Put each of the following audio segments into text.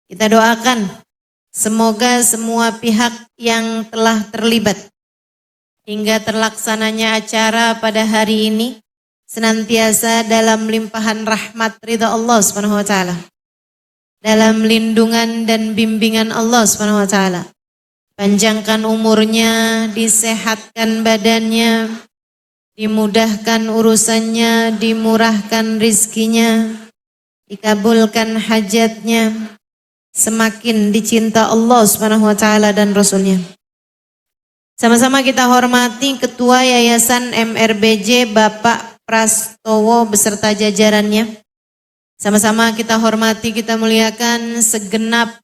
Kita doakan semoga semua pihak yang telah terlibat hingga terlaksananya acara pada hari ini senantiasa dalam limpahan rahmat ridha Allah Subhanahu wa taala, dalam lindungan dan bimbingan Allah Subhanahu wa taala. Panjangkan umurnya, disehatkan badannya, dimudahkan urusannya, dimurahkan rizkinya, dikabulkan hajatnya, semakin dicinta Allah Subhanahu wa taala dan Rasulnya. Sama-sama kita hormati Ketua Yayasan MRBJ Bapak Prastowo beserta jajarannya. Sama-sama kita hormati, kita muliakan segenap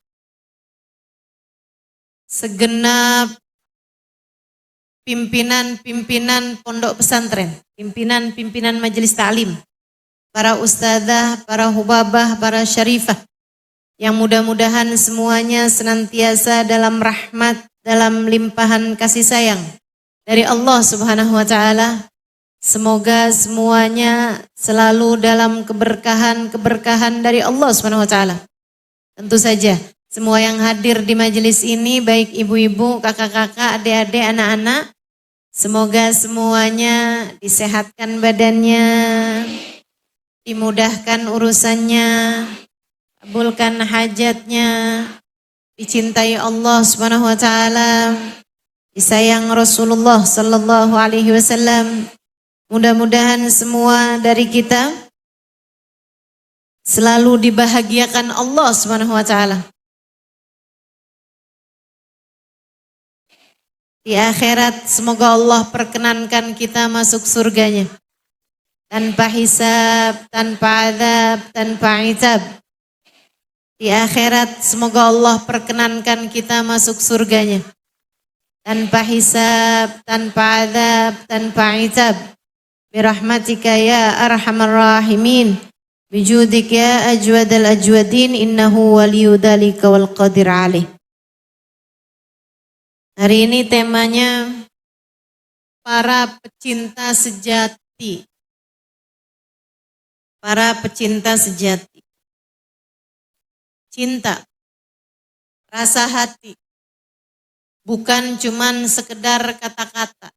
pimpinan-pimpinan pondok pesantren, pimpinan-pimpinan majelis ta'lim, para ustadzah, para hubabah, para syarifah, yang mudah-mudahan semuanya senantiasa dalam rahmat, dalam limpahan kasih sayang dari Allah Subhanahu wa taala. Semoga semuanya selalu dalam keberkahan dari Allah Subhanahu wa taala. Tentu saja semua yang hadir di majelis ini, baik ibu-ibu, kakak-kakak, adik-adik, anak-anak, semoga semuanya disehatkan badannya, dimudahkan urusannya, kabulkan hajatnya, dicintai Allah Subhanahu wa taala, disayang Rasulullah sallallahu alaihi wasallam. Mudah-mudahan semua dari kita selalu dibahagiakan Allah Subhanahu wa taala. Di akhirat semoga Allah perkenankan kita masuk surganya tanpa hisab, tanpa azab, tanpa itab. Di akhirat semoga Allah perkenankan kita masuk surganya tanpa hisab, tanpa azab, tanpa itab. Birahmatika ya arhamar rahimin, bijudik ya ajwadal ajwadin, innahu waliyudhalika wal qadir alaih. Hari ini temanya para pecinta sejati. Para pecinta sejati. Cinta, rasa hati, bukan cuman sekedar kata-kata.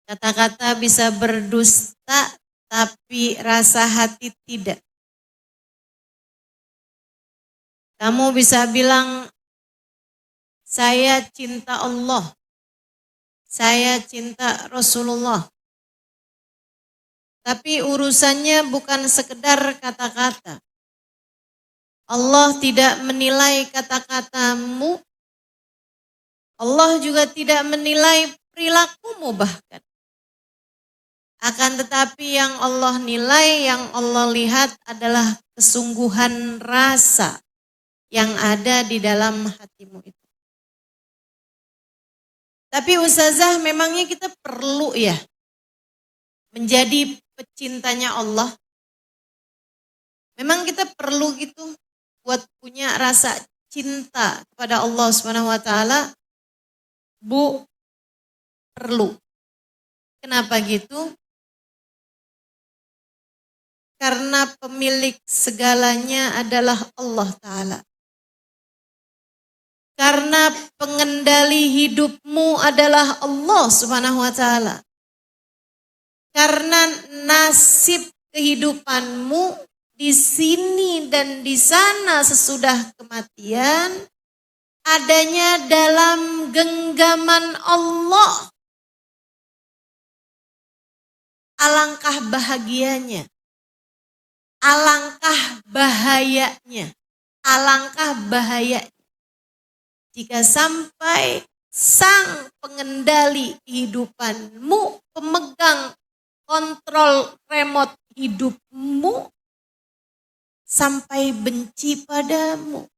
Kata-kata bisa berdusta, tapi rasa hati tidak. Kamu bisa bilang, saya cinta Allah, saya cinta Rasulullah. Tapi urusannya bukan sekedar kata-kata. Allah tidak menilai kata-katamu, Allah juga tidak menilai perilakumu bahkan. Akan tetapi yang Allah nilai, yang Allah lihat adalah kesungguhan rasa yang ada di dalam hatimu itu. Tapi Ustazah, memangnya kita perlu ya menjadi pecintanya Allah? Memang kita perlu gitu buat punya rasa cinta kepada Allah Subhanahu wa taala? Bu, perlu. Kenapa gitu? Karena pemilik segalanya adalah Allah Ta'ala. Karena pengendali hidupmu adalah Allah Subhanahu wa taala. Karena nasib kehidupanmu di sini dan di sana sesudah kematian adanya dalam genggaman Allah. Alangkah bahagianya, alangkah bahayanya, alangkah bahayanya jika sampai sang pengendali kehidupanmu, pemegang kontrol remote hidupmu, sampai benci padamu.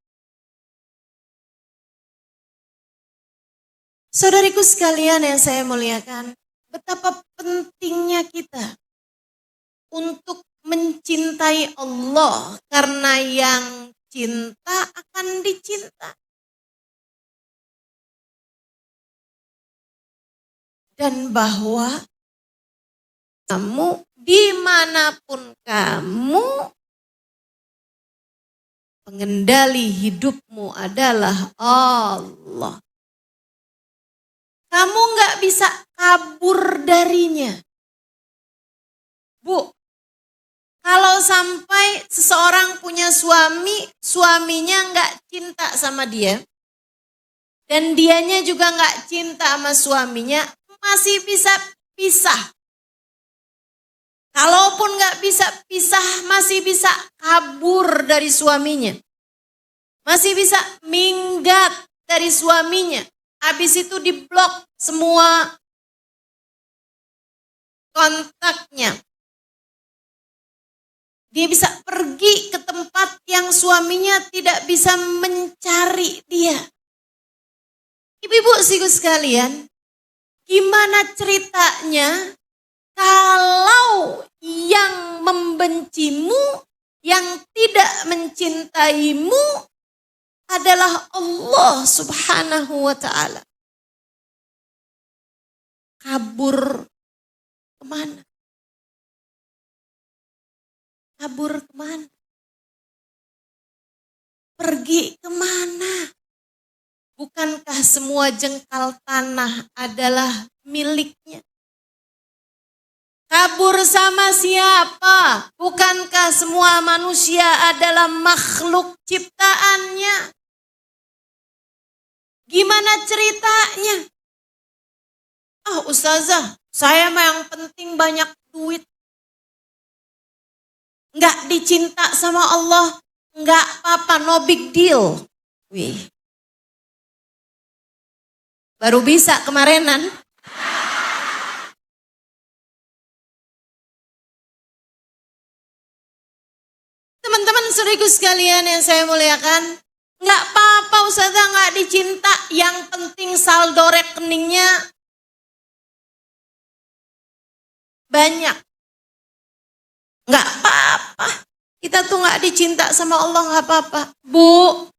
Saudariku sekalian yang saya muliakan, betapa pentingnya kita untuk mencintai Allah, karena yang cinta akan dicinta. Dan bahwa kamu dimanapun kamu, pengendali hidupmu adalah Allah. Kamu nggak bisa kabur darinya. Bu, kalau sampai seseorang punya suami, suaminya nggak cinta sama dia, dan dianya juga nggak cinta sama suaminya, masih bisa pisah. Kalaupun nggak bisa pisah, masih bisa kabur dari suaminya. Masih bisa minggat dari suaminya. Habis itu diblok semua kontaknya. Dia bisa pergi ke tempat yang suaminya tidak bisa mencari dia. Ibu-ibu sekalian, gimana ceritanya kalau yang membencimu, yang tidak mencintaimu adalah Allah Subhanahu wa ta'ala? Kabur kemana? Kabur kemana? Pergi kemana? Bukankah semua jengkal tanah adalah miliknya? Kabur sama siapa? Bukankah semua manusia adalah makhluk ciptaannya? Gimana ceritanya? Ustazah, saya mah yang penting banyak duit. Enggak dicinta sama Allah, enggak apa-apa, no big deal. Wih. Baru bisa kemarinan. Teman-teman saudaraku sekalian yang saya muliakan, enggak apa-apa Ustazah enggak dicinta, yang penting saldo rekeningnya banyak. Enggak apa-apa. Kita tuh enggak dicinta sama Allah, enggak apa-apa. Bu,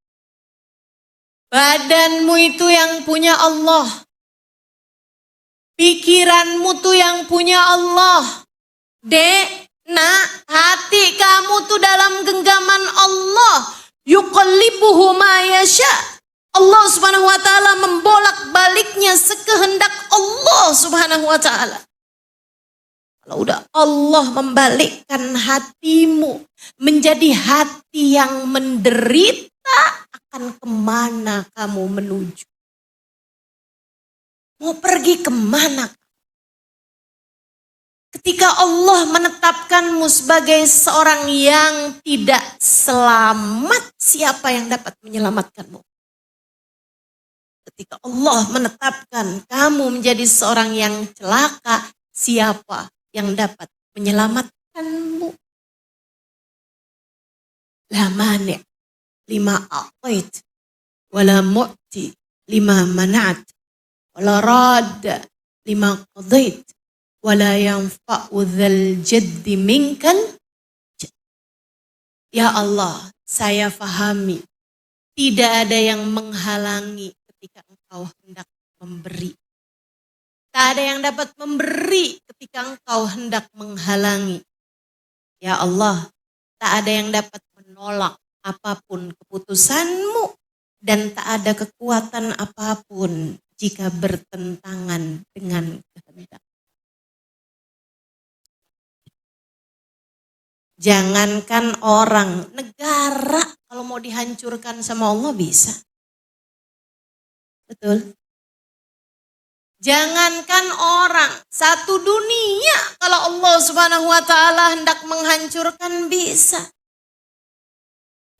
badanmu itu yang punya Allah. Pikiranmu tuh yang punya Allah. Dek, nak, hati kamu tuh dalam genggaman Allah. Yuqallibuhu ma yasha. Allah Subhanahu wa ta'ala membolak-baliknya sekehendak Allah Subhanahu wa ta'ala. Kalau udah Allah membalikkan hatimu menjadi hati yang menderita, akan kemana kamu menuju? Mau pergi kemana? Ketika Allah menetapkanmu sebagai seorang yang tidak selamat, siapa yang dapat menyelamatkanmu? Ketika Allah menetapkan kamu menjadi seorang yang celaka, siapa yang dapat menyelamatkanmu? La mani' lima a'tait, wala mu'ti lima mana'at, wala radda lima qadait, wala yanfa'u dzal jaddi minkal. Ya Allah, saya fahami tidak ada yang menghalangi ketika Engkau hendak memberi. Tak ada yang dapat memberi ketika Engkau hendak menghalangi. Ya Allah, tak ada yang dapat menolak apapun keputusanmu, dan tak ada kekuatan apapun jika bertentangan dengan kehendak. Jangankan orang, negara kalau mau dihancurkan sama Allah bisa. Betul? Jangankan orang, satu dunia kalau Allah Subhanahu wa ta'ala hendak menghancurkan bisa.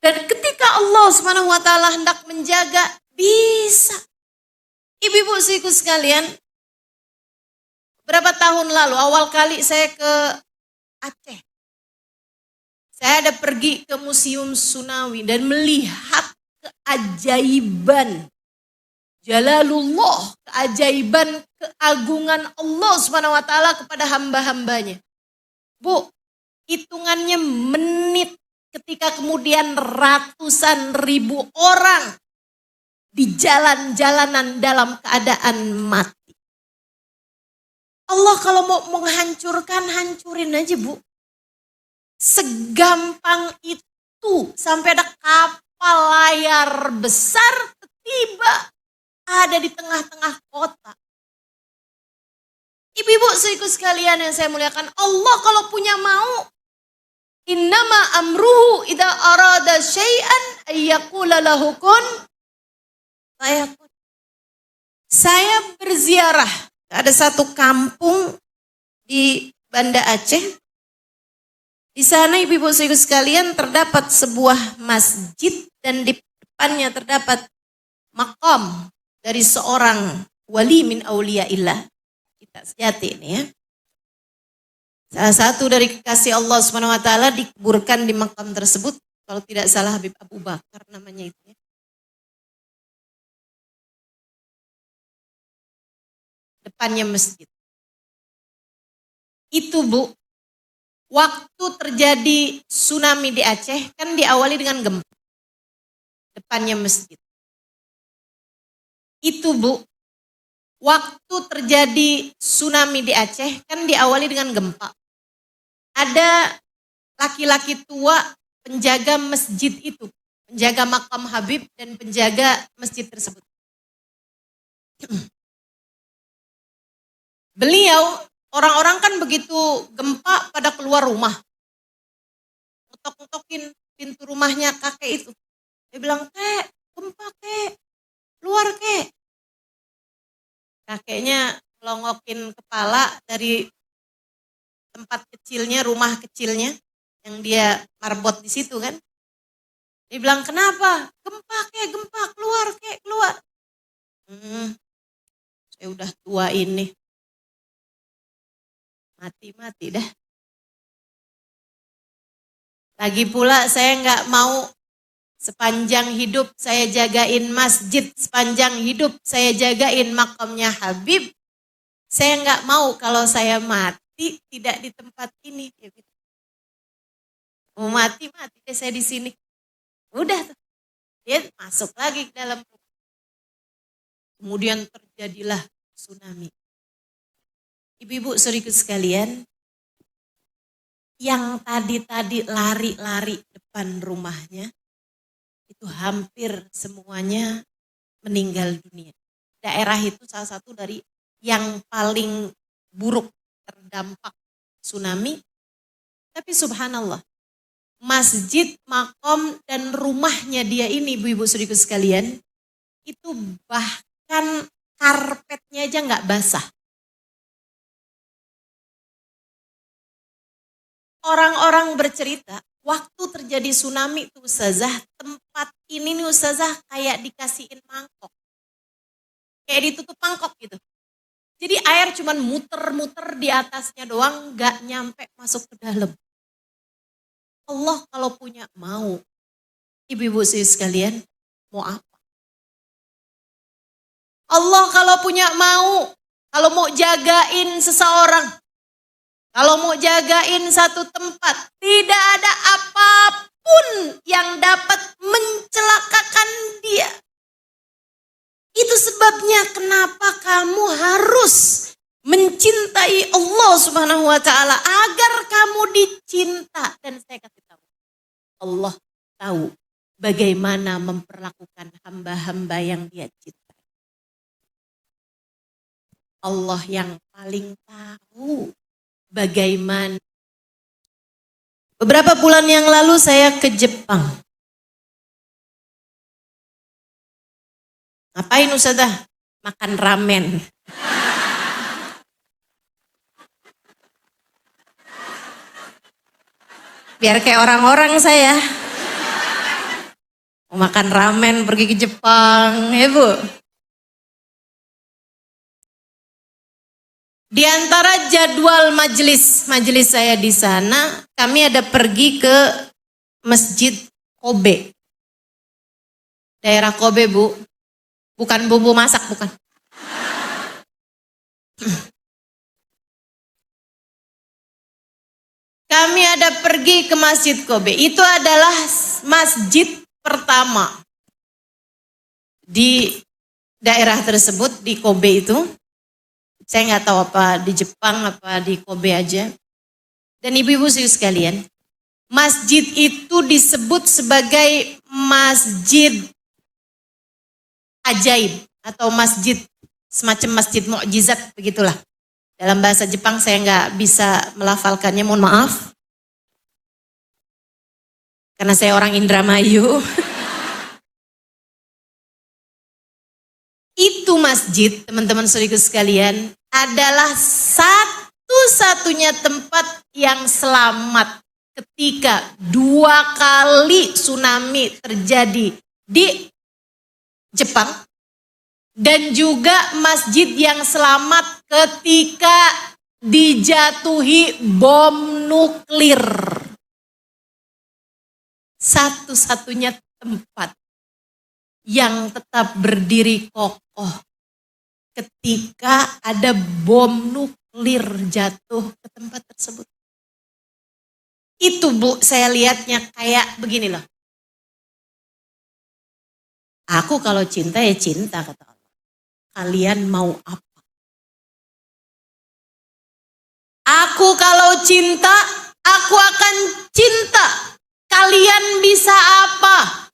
Dan ketika Allah Subhanahu wa ta'ala hendak menjaga, bisa. Ibu-ibu saudaraku sekalian, berapa tahun lalu awal kali saya ke Aceh. Saya ada pergi ke Museum Sunawi dan melihat keajaiban Jalalullah, keajaiban keagungan Allah Subhanahu wa ta'ala kepada hamba-hambanya. Bu, hitungannya menit ketika kemudian ratusan ribu orang di jalan-jalanan dalam keadaan mati. Allah kalau mau menghancurkan, hancurin aja Bu. Segampang itu sampai ada kapal layar besar tiba ada di tengah-tengah kota. Ibu-ibu saudaraku sekalian yang saya muliakan, Allah kalau punya mau, innama amruhu idza arada syai'an ayyaqula lahu kun fayakun. Saya berziarah, ada satu kampung di Banda Aceh. Di sana ibu-ibu saudaraku sekalian terdapat sebuah masjid dan di depannya terdapat makam dari seorang wali min auliyaillah. Kita sejati ini ya. Salah satu dari kekasih Allah Subhanahu wa taala dikuburkan di makam tersebut, kalau tidak salah Habib Abu Bakar namanya itu ya. Depannya masjid. Itu Bu, waktu terjadi tsunami di Aceh kan diawali dengan gempa. Depannya masjid. Itu Bu, waktu terjadi tsunami di Aceh kan diawali dengan gempa. Ada laki-laki tua penjaga masjid itu, penjaga makam Habib dan penjaga masjid tersebut. Beliau, orang-orang kan begitu gempa pada keluar rumah. Ngetok-ngetokin pintu rumahnya kakek itu. Dia bilang, "Kek, gempa kek, keluar kek." Kakeknya melongokin kepala dari tempat kecilnya, rumah kecilnya yang dia marbot di situ kan. Dia bilang, "Kenapa? Gempa kek, gempa, keluar kek, keluar." Saya udah tua ini. Mati-mati dah. Lagi pula saya nggak mau sepanjang hidup saya jagain masjid, sepanjang hidup saya jagain makamnya Habib. Saya nggak mau kalau saya mati tidak di tempat ini. Mau mati deh saya di sini. Udah tuh. Dia masuk lagi ke dalam rumah. Kemudian terjadilah tsunami. Ibu-ibu saudaraku sekalian, yang tadi lari-lari depan rumahnya, itu hampir semuanya meninggal dunia. Daerah itu salah satu dari yang paling buruk terdampak tsunami. Tapi subhanallah, masjid, makom, dan rumahnya dia ini, ibu-ibu saudaraku sekalian, itu bahkan karpetnya aja nggak basah. Orang-orang bercerita, waktu terjadi tsunami itu Ustazah, tempat ini nih Ustazah kayak dikasihin mangkok. Kayak ditutup mangkok gitu. Jadi air cuman muter-muter di atasnya doang, gak nyampe masuk ke dalam. Allah kalau punya mau, ibu-ibu sekalian, mau apa? Allah kalau punya mau, kalau mau jagain seseorang, kalau mau jagain satu tempat, tidak ada apapun yang dapat mencelakakan dia. Itu sebabnya kenapa kamu harus mencintai Allah Subhanahu wa taala agar kamu dicinta. Dan saya kasih tahu, Allah tahu bagaimana memperlakukan hamba-hamba yang dia cintai. Allah yang paling tahu bagaimana. Beberapa bulan yang lalu saya ke Jepang. Ngapain Ustazah? Makan ramen. Biar kayak orang-orang saya. Mau makan ramen pergi ke Jepang, ya Bu. Di antara jadwal majelis saya di sana, kami ada pergi ke Masjid Kobe. Daerah Kobe, Bu. Bukan bumbu masak, bukan. Kami ada pergi ke Masjid Kobe. Itu adalah masjid pertama di daerah tersebut, di Kobe itu. Saya nggak tahu apa di Jepang, apa di Kobe aja. Dan ibu-ibu sekalian, Masjid itu disebut sebagai masjid ajaib atau masjid semacam masjid mukjizat begitulah. Dalam bahasa Jepang saya nggak bisa melafalkannya, mohon maaf. Karena saya orang Indramayu. Itu masjid, teman-teman saudaraku sekalian, adalah satu-satunya tempat yang selamat ketika 2 kali tsunami terjadi di Jepang. Dan juga masjid yang selamat ketika dijatuhi bom nuklir. Satu-satunya tempat yang tetap berdiri kokoh ketika ada bom nuklir jatuh ke tempat tersebut. Itu Bu, saya lihatnya kayak begini loh. Aku kalau cinta ya cinta, kata Allah. Kalian mau apa? Aku kalau cinta, aku akan cinta. Kalian bisa apa?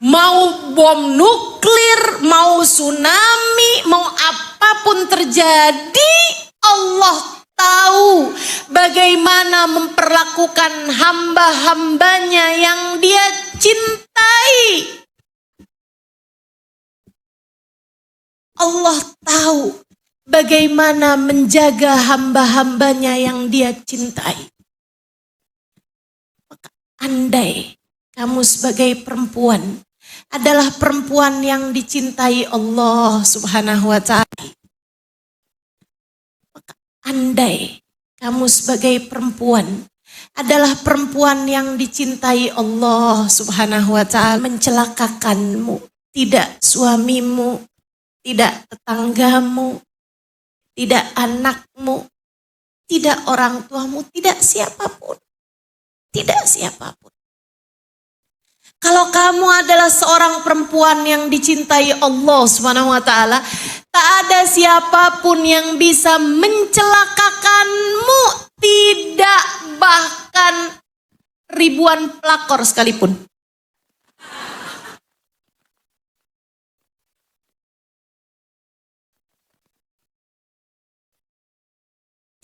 Mau bom nuklir, mau tsunami, mau apapun terjadi, Allah tahu bagaimana memperlakukan hamba-hambanya yang Dia cintai. Allah tahu bagaimana menjaga hamba-hambanya yang Dia cintai. Maka andai kamu sebagai perempuan adalah perempuan yang dicintai Allah Subhanahu wa Ta'ala. Maka andai kamu sebagai perempuan adalah perempuan yang dicintai Allah Subhanahu wa Ta'ala, mencelakakanmu, tidak suamimu, tidak tetanggamu, tidak anakmu, tidak orang tuamu, tidak siapapun. Tidak siapapun. Kalau kamu adalah seorang perempuan yang dicintai Allah Subhanahu wa Ta'ala, tak ada siapapun yang bisa mencelakakanmu, tidak bahkan ribuan pelakor sekalipun.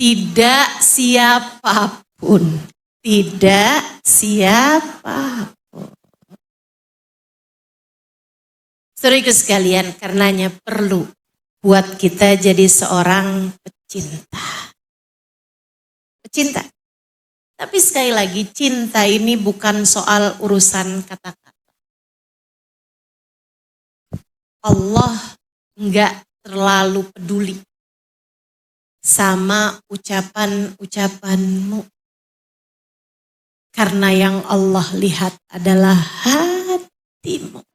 Tidak siapapun, tidak siapapun. Saudaraku sekalian, karenanya perlu buat kita jadi seorang pecinta. Pecinta. Tapi sekali lagi, cinta ini bukan soal urusan kata-kata. Allah enggak terlalu peduli sama ucapan-ucapanmu. Karena yang Allah lihat adalah hatimu.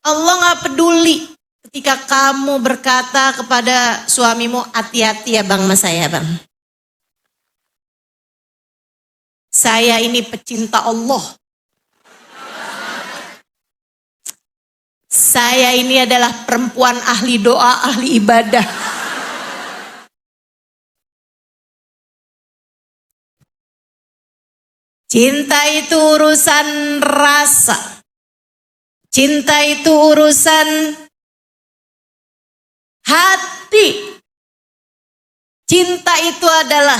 Allah gak peduli ketika kamu berkata kepada suamimu, hati-hati ya bang sama saya bang. Saya ini pecinta Allah. Saya ini adalah perempuan ahli doa, ahli ibadah. Cinta itu urusan rasa. Cinta itu urusan hati. Cinta itu adalah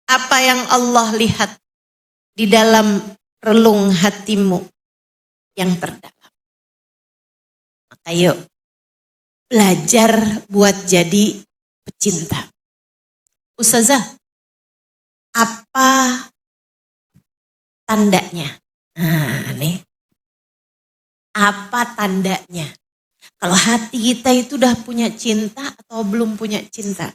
apa yang Allah lihat di dalam relung hatimu yang terdalam. Maka yuk belajar buat jadi pecinta. Ustazah, apa tandanya? Nah, nih. Apa tandanya? Kalau hati kita itu udah punya cinta atau belum punya cinta?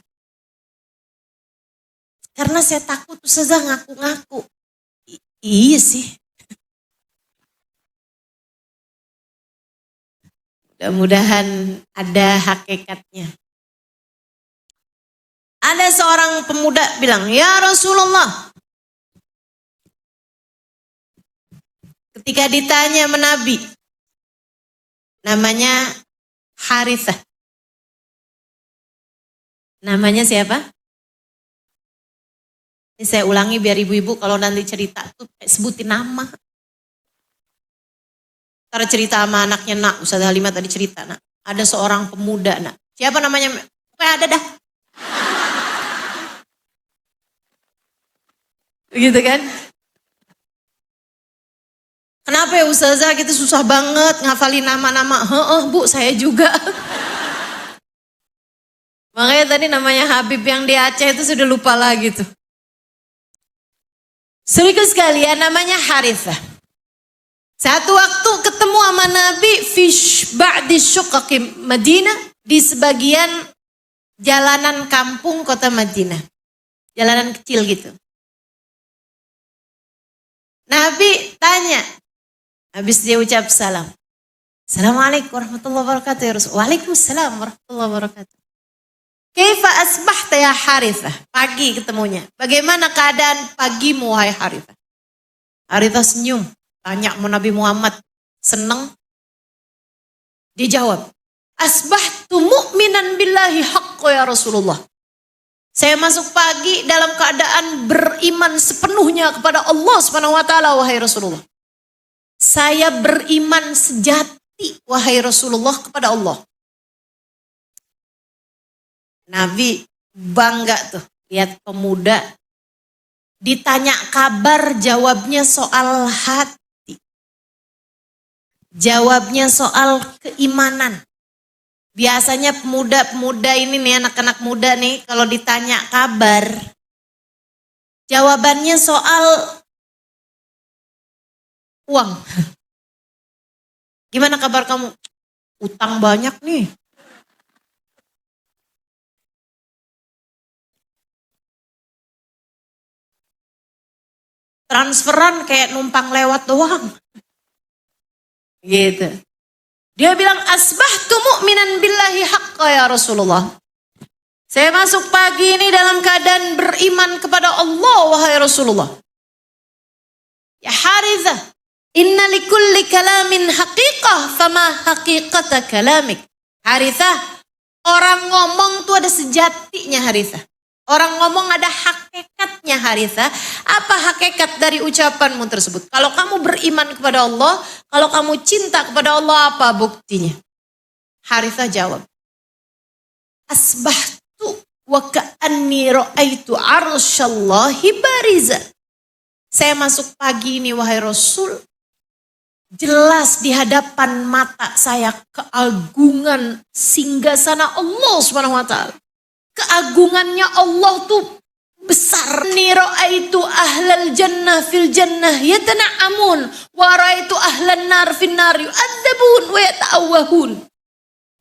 Karena saya takut Ustazah ngaku-ngaku. Iya sih. Mudah-mudahan ada hakikatnya. Ada seorang pemuda bilang, ya Rasulullah. Ketika ditanya Nabi, namanya Harithah. Namanya siapa? Ini saya ulangi biar ibu-ibu kalau nanti cerita tuh sebutin nama. Karena cerita sama anaknya, nak, Ustazah Halimah tadi cerita, nak. Ada seorang pemuda, nak. Siapa namanya? Pokoknya ada dah. Gitu kan? Kenapa ya Ustazah kita susah banget ngafalin nama-nama? Bu, saya juga. Makanya tadi namanya Habib yang di Aceh itu sudah lupa lagi tuh. Saudara sekalian, namanya Harithah. Satu waktu ketemu sama Nabi fish ba'di syuqaqi Madinah, di sebagian jalanan kampung kota Madinah. Jalanan kecil gitu. Nabi tanya, habis dia ucap salam. Assalamualaikum warahmatullahi wabarakatuh ya Rasul. Waalaikumsalam warahmatullahi wabarakatuh. Kaifa asbahta ya Harithah? Pagi ketemunya. Bagaimana keadaan pagimu wahai Harithah? Harithah senyum. Tanya sama Nabi Muhammad, seneng? Dia jawab, asbahtu mu'minan billahi haqqo ya Rasulullah. Saya masuk pagi dalam keadaan beriman sepenuhnya kepada Allah Subhanahu wa taala wahai Rasulullah. Saya beriman sejati wahai Rasulullah kepada Allah. Nabi bangga tuh lihat pemuda ditanya kabar, jawabnya soal hati. Jawabnya soal keimanan. Biasanya pemuda-pemuda ini nih, anak-anak muda nih, kalau ditanya kabar, jawabannya soal uang. Gimana kabar kamu? Utang banyak nih. Transferan kayak numpang lewat doang. Gitu. Dia bilang asbahtu mu'minan billahi haqqa ya Rasulullah. Saya masuk pagi ini dalam keadaan beriman kepada Allah wahai Rasulullah. Ya Harithah, inna likulli kalamin haqiqah fama haqiqata kalamik. Harithah, orang ngomong tuh ada sejatinya Harithah. Orang ngomong ada hakikatnya Harithah. Apa hakikat dari ucapanmu tersebut? Kalau kamu beriman kepada Allah, kalau kamu cinta kepada Allah, apa buktinya? Harithah jawab, asbahtu wa ka'anni ra'aitu arsyallahi bariza. Saya masuk pagi ini wahai Rasul, jelas di hadapan mata saya keagungan singgasana Allah Subhanahu wa taala. Keagungannya Allah tuh besar. Ni ra'aitu ahlal jannah fil jannah yatana'amun wa ra'aitu ahlan nar fil nar yu'adzabun wa yata'awwahun.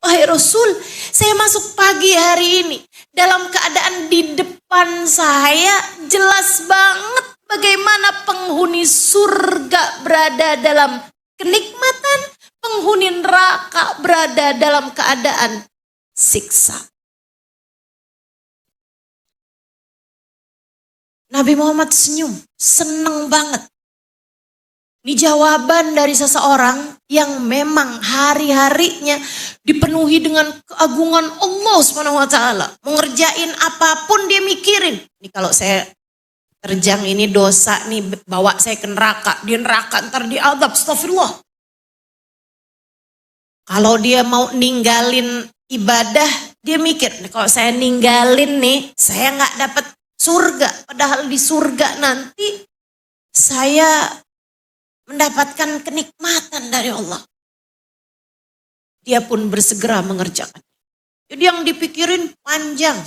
Wahai Rasul, saya masuk pagi hari ini dalam keadaan di depan saya jelas banget bagaimana penghuni surga berada dalam kenikmatan, penghuni neraka berada dalam keadaan siksa. Nabi Muhammad senyum, seneng banget. Ini jawaban dari seseorang yang memang hari-harinya dipenuhi dengan keagungan Allah Subhanahu wa taala. Mengerjain apapun dia mikirin. Ini kalau saya terjang ini dosa nih bawa saya ke neraka. Di neraka ntar diazab, astagfirullah. Kalau dia mau ninggalin ibadah, dia mikir, kalau saya ninggalin nih, saya nggak dapat surga, padahal di surga nanti saya mendapatkan kenikmatan dari Allah. Dia pun bersegera mengerjakan. Jadi yang dipikirin panjang,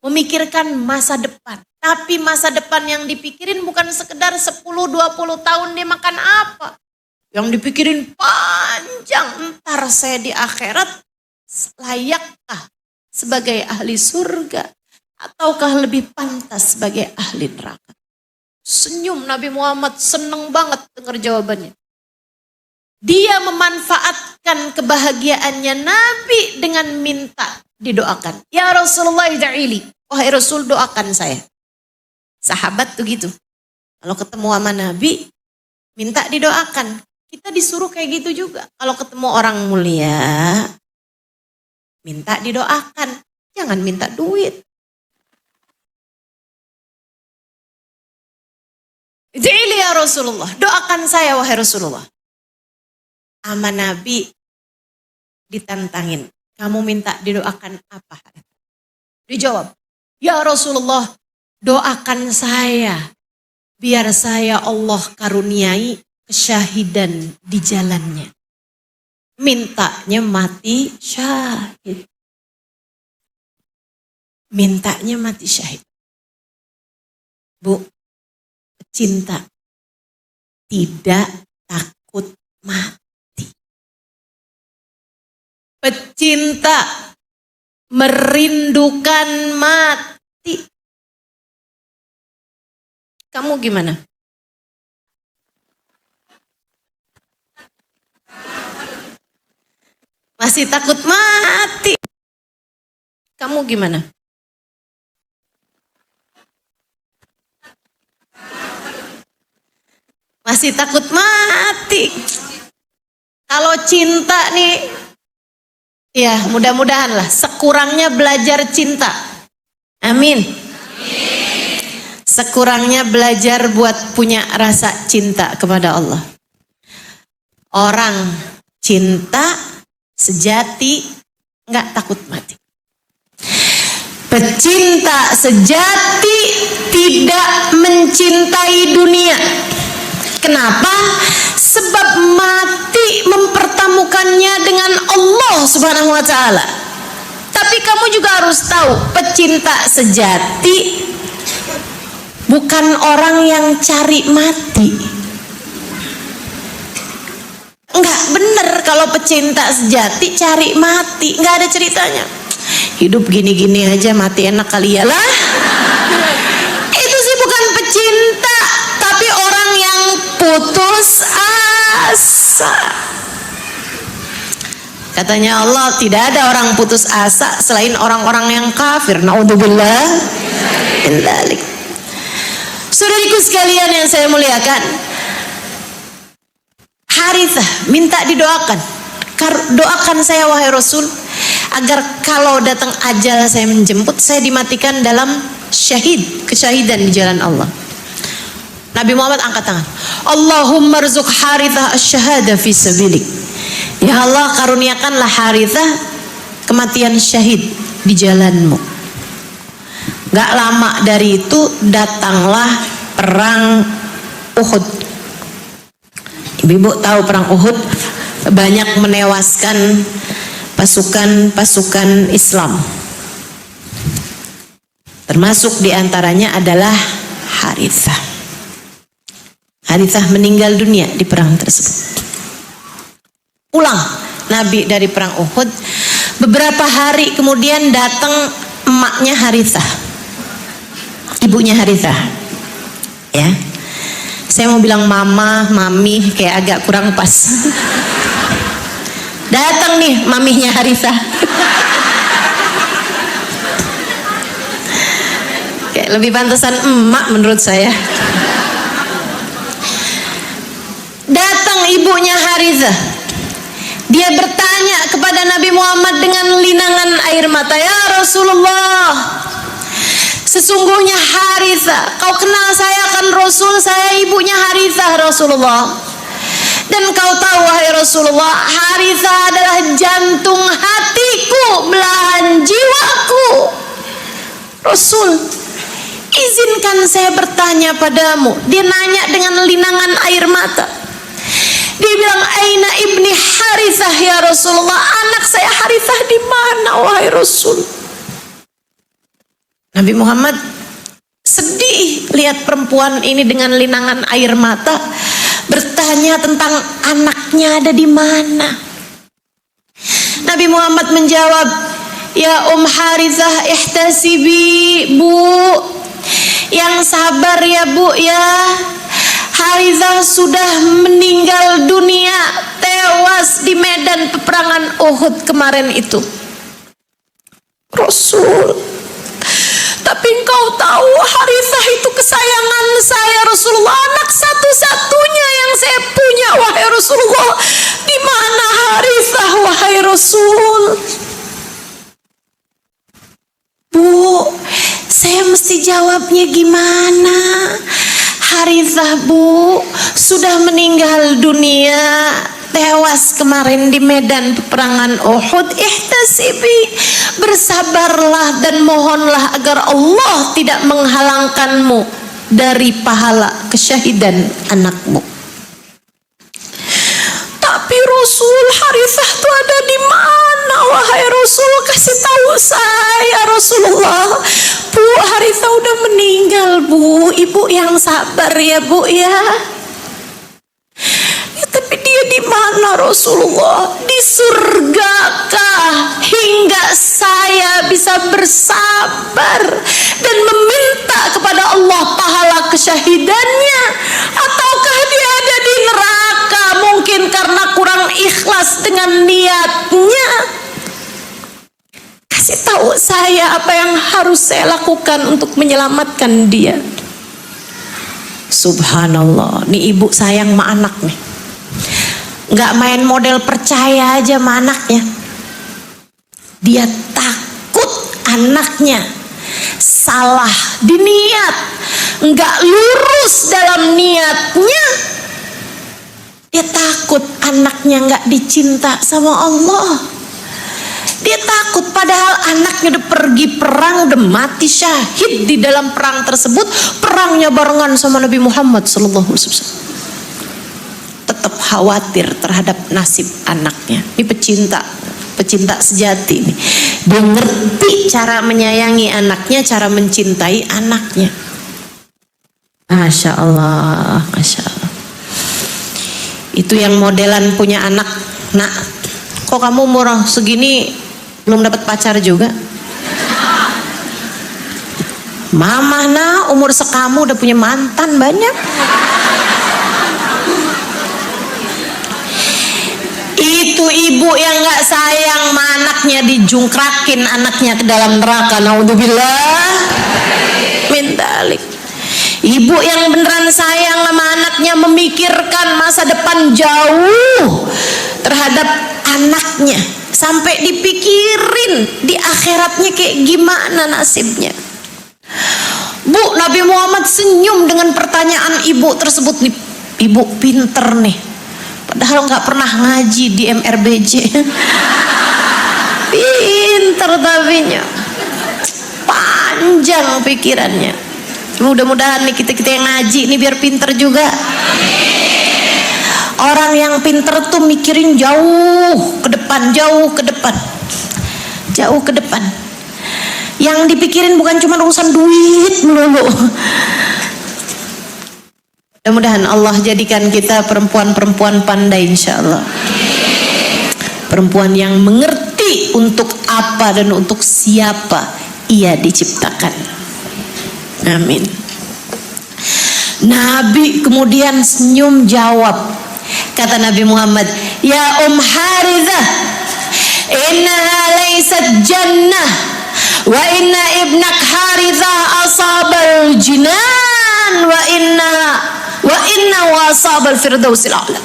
memikirkan masa depan. Tapi masa depan yang dipikirin bukan sekedar 10-20 tahun dia makan apa. Yang dipikirin panjang, ntar saya di akhirat layakkah sebagai ahli surga? Ataukah lebih pantas sebagai ahli neraka? Senyum Nabi Muhammad, seneng banget dengar jawabannya. Dia memanfaatkan kebahagiaannya Nabi dengan minta didoakan. Ya Rasulullah ida'ili, wahai Rasul doakan saya. Sahabat tuh gitu. Kalau ketemu sama Nabi, minta didoakan. Kita disuruh kayak gitu juga. Kalau ketemu orang mulia, minta didoakan. Jangan minta duit. Id'ili ya Rasulullah, doakan saya wahai Rasulullah. Sama Nabi ditantangin, kamu minta didoakan apa? Dijawab, ya Rasulullah, doakan saya biar saya Allah karuniai kesyahidan di jalannya. Mintanya mati syahid. Mintanya mati syahid. Bu, cinta tidak takut mati. Pecinta merindukan mati. Kamu gimana? Masih takut mati? Kamu gimana? Masih takut mati? Kalau cinta nih, ya mudah-mudahan lah sekurangnya belajar cinta. Amin. Sekurangnya belajar buat punya rasa cinta kepada Allah. Orang cinta sejati nggak takut mati. Pecinta sejati tidak mencintai dunia. Kenapa? Sebab mati mempertemukannya dengan Allah Subhanahu wa Ta'ala. Tapi kamu juga harus tahu, pecinta sejati bukan orang yang cari mati. Enggak bener kalau pecinta sejati cari mati, enggak ada ceritanya. Hidup gini-gini aja mati enak kali ya lah. Itu sih bukan pecinta, tapi orang yang putus asa. Katanya Allah, tidak ada orang putus asa selain orang-orang yang kafir. Naudzubillah min dzalik. Saudariku sekalian yang saya muliakan, Harithah minta didoakan. Doakan saya wahai Rasul, agar kalau datang ajal saya menjemput, saya dimatikan dalam syahid, kesyahidan di jalan Allah. Nabi Muhammad angkat tangan. Allahumma rzuq Harithah asyhada fi sabilik. Ya Allah, karuniakanlah Harithah kematian syahid di jalanmu. Gak lama dari itu datanglah perang Uhud. Ibu tahu perang Uhud banyak menewaskan pasukan-pasukan Islam. Termasuk diantaranya adalah Harithah. Harithah meninggal dunia di perang tersebut. Pulang Nabi dari perang Uhud, beberapa hari kemudian datang emaknya Harithah, ibunya Harithah. Ya, saya mau bilang mama, mami, kayak agak kurang pas. Datang nih mamihnya Harithah. Kayak lebih pantasan emak menurut saya. Datang ibunya Harithah. Dia bertanya kepada Nabi Muhammad dengan linangan air mata, ya Rasulullah, sesungguhnya Harithah, kau kenal saya kan Rasul, saya ibunya Harithah Rasulullah. Dan kau tahu wahai Rasulullah, Harithah adalah jantung hatiku, belahan jiwaku. Rasul, izinkan saya bertanya padamu. Dia nanya dengan linangan air mata. Dia bilang, aina ibni Harithah ya Rasulullah, anak saya Harithah di mana wahai Rasul? Nabi Muhammad sedih lihat perempuan ini dengan linangan air mata bertanya tentang anaknya ada di mana. Nabi Muhammad menjawab, ya Harithah ihtasibi bu, yang sabar ya bu ya. Harithah sudah meninggal dunia, tewas di medan peperangan Uhud kemarin itu. Rasul, tapi engkau tahu Harithah itu kesayangan saya Rasulullah, anak satu-satunya yang saya punya wahai Rasulullah. Di mana Harithah wahai Rasul? Bu, saya mesti jawabnya gimana? Harithah, Bu, sudah meninggal dunia, tewas kemarin di medan peperangan Uhud. Ihtasibi, bersabarlah dan mohonlah agar Allah tidak menghalangkanmu dari pahala kesyahidan anakmu. Tapi Rasul, Harithah itu ada di mana? Wahai Rasul, kasih tahu saya, Rasulullah. Bu, Harithah udah meninggal, Bu. Ibu yang sabar ya, Bu ya. Ya, tapi dia di mana, Rasulullah? Di surgakah hingga saya bisa bersabar dan meminta kepada Allah pahala kesyahidannya? Ataukah dia ada di neraka, mungkin karena kurang ikhlas dengan niatnya? Kasih tahu saya apa yang harus saya lakukan untuk menyelamatkan dia. Subhanallah, nih ibu sayang sama anak nih, nggak main model percaya aja sama anaknya. Dia takut anaknya salah di niat, nggak lurus dalam niatnya. Dia takut anaknya nggak dicinta sama Allah. Dia takut padahal anaknya udah pergi perang, udah mati syahid di dalam perang tersebut. Perangnya barengan sama Nabi Muhammad SAW. Tetap khawatir terhadap nasib anaknya. Ini pecinta sejati nih. Dia ngerti cara menyayangi anaknya, cara mencintai anaknya. Masya Allah, Masya Allah. Itu yang modelan punya anak. Nak, kok kamu umur segini belum dapat pacar juga? Mama, nah umur sekamu udah punya mantan banyak. Itu ibu yang gak sayang sama anaknya, dijungkrakin anaknya ke dalam neraka. Naudzubillah min dzalik. Ibu yang beneran sayang sama anaknya, memikirkan masa depan jauh terhadap anaknya, sampai dipikirin di akhiratnya kayak gimana nasibnya. Bu, Nabi Muhammad senyum dengan pertanyaan ibu tersebut nih. Ibu pinter nih, padahal nggak pernah ngaji di MRBJ. Pinter tapinya, panjang pikirannya. Mudah-mudahan nih kita yang ngaji nih biar pinter juga. Orang yang pinter tuh mikirin jauh ke depan, jauh ke depan, jauh ke depan. Yang dipikirin bukan cuma urusan duit melulu. Mudah-mudahan Allah jadikan kita perempuan-perempuan pandai, insya Allah. Perempuan yang mengerti untuk apa dan untuk siapa ia diciptakan. Amin. Nabi kemudian senyum jawab. Kata Nabi Muhammad, ya Harithah, innaha laysat jannah, wa inna ibnak Harithah asabal jinan, wa inna wasabal firdausil a'la.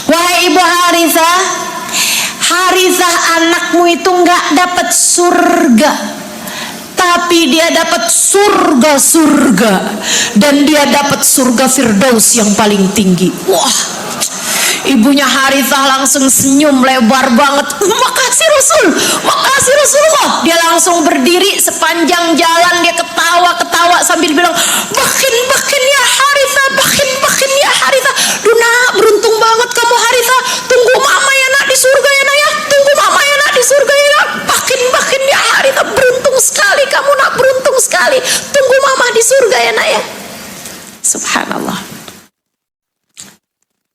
Wahai ibu Harithah, Harithah anakmu itu nggak dapat surga, tapi dia dapat surga-surga, dan dia dapat surga firdaus yang paling tinggi. Wah, ibunya Harithah langsung senyum lebar banget. Makasih Rasul, makasih Rasulullah. Dia langsung berdiri sepanjang jalan, dia ketawa-ketawa sambil bilang, bakin ya Harithah, bakin ya Harithah. Duna, beruntung banget kamu Harithah. Tunggu mama ya nak di surga ya nak ya. Tunggu mama ya nak di surga ya nak. Bakin ya Harithah, beruntung sekali kamu nak, beruntung sekali. Tunggu mama di surga ya nak ya. Subhanallah.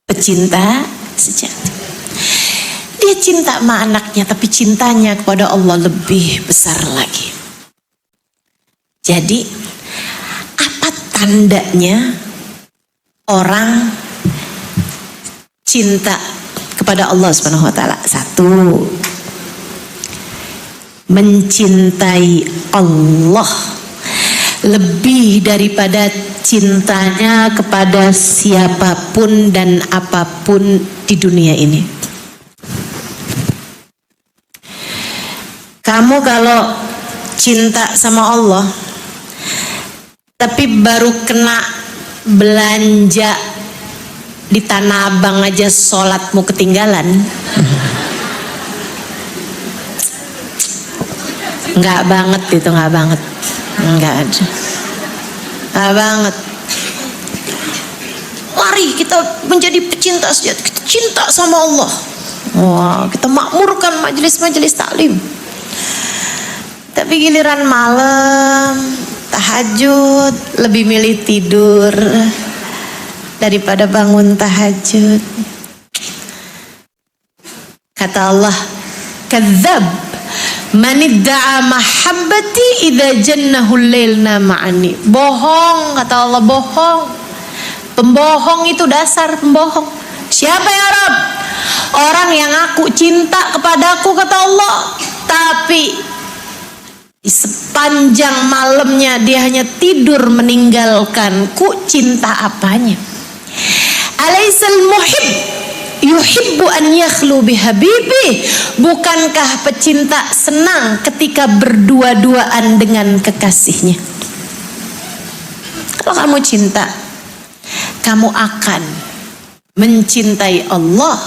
Pecinta sejati. Dia cinta sama anaknya, tapi cintanya kepada Allah lebih besar lagi. Jadi, apa tandanya orang cinta kepada Allah Subhanahu wa taala? Satu, mencintai Allah lebih daripada cintanya kepada siapapun dan apapun di dunia ini. Kamu kalau cinta sama Allah tapi baru kena belanja di Tanah Abang aja sholatmu ketinggalan. Enggak banget itu, enggak banget. Enggak ada. Enggak banget. Mari kita menjadi pecinta sejati. Kita cinta sama Allah. Wah, kita makmurkan majelis-majelis taklim. Tapi giliran malam, tahajud, lebih milih tidur daripada bangun tahajud. Kata Allah, kadzab man idda'a mahabbati idza jannahu al-lail nama'ani. Bohong, kata Allah, bohong. Pembohong itu dasar pembohong. Siapa ya Rabb? Orang yang aku cinta kepadaku, kata Allah, tapi di sepanjang malamnya dia hanya tidur meninggalkanku. Cinta apanya? Alaisal muhib yuhibbu an yakhlu bihabibi. Bukankah pecinta senang ketika berdua-duaan dengan kekasihnya? Kalau kamu cinta, kamu akan mencintai Allah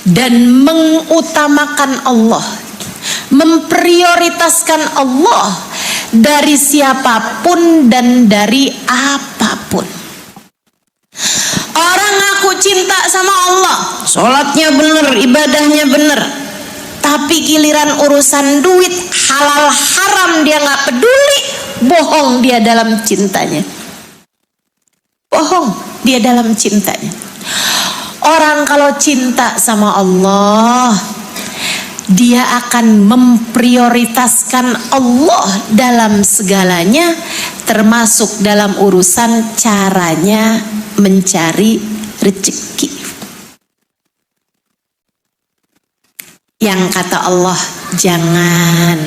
dan mengutamakan Allah, memprioritaskan Allah dari siapapun dan dari apapun. Orang aku cinta sama Allah, sholatnya bener, ibadahnya bener, tapi giliran urusan duit, halal haram dia gak peduli. Bohong dia dalam cintanya. Bohong dia dalam cintanya. Orang kalau cinta sama Allah, dia akan memprioritaskan Allah dalam segalanya, termasuk dalam urusan caranya mencari rezeki. Yang kata Allah jangan,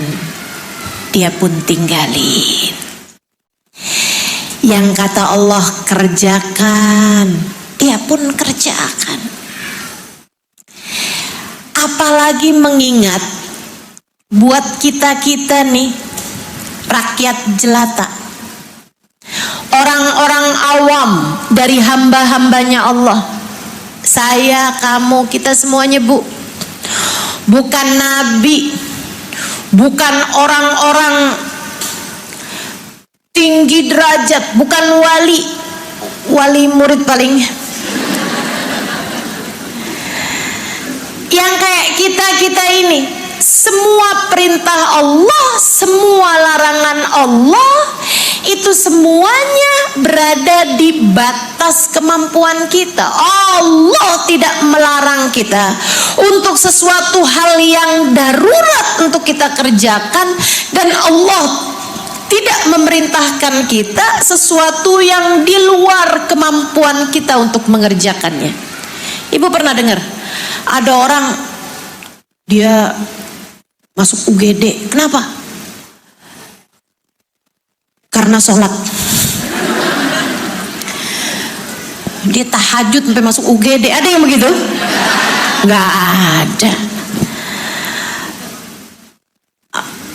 dia pun tinggalin. Yang kata Allah kerjakan, dia pun kerjakan. Apalagi mengingat buat kita-kita nih, rakyat jelata, orang-orang awam dari hamba-hambanya Allah, saya, kamu, kita semuanya Bu, bukan nabi, bukan orang-orang tinggi derajat, bukan wali murid paling. Yang kayak kita ini, semua perintah Allah, semua larangan Allah, itu semuanya berada di batas kemampuan kita. Allah tidak melarang kita untuk sesuatu hal yang darurat untuk kita kerjakan, dan Allah tidak memerintahkan kita sesuatu yang di luar kemampuan kita untuk mengerjakannya. Ibu pernah dengar ada orang dia masuk UGD, kenapa? Karena sholat. Dia tahajud sampai masuk UGD. Ada yang begitu? Nggak ada.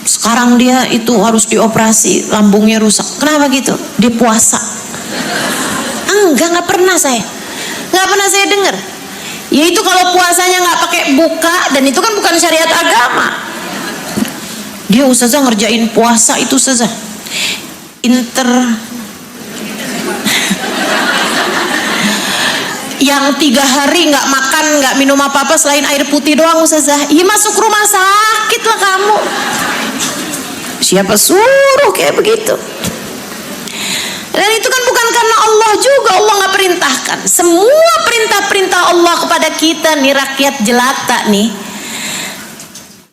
Sekarang dia itu harus dioperasi, lambungnya rusak. Kenapa gitu? Dia puasa. Nggak pernah saya. Nggak pernah saya dengar. Yaitu kalau puasanya nggak pakai buka, dan itu kan bukan syariat agama. Dia ustazah ngerjain puasa itu ustazah. Yang 3 hari nggak makan, nggak minum apa-apa selain air putih doang ustazah. Iya, masuk rumah sakit lah kamu. Siapa suruh kayak begitu? Dan itu kan bukan karena Allah juga, Allah nggak perintahkan. Semua perintah-perintah Allah kepada kita nih, rakyat jelata nih,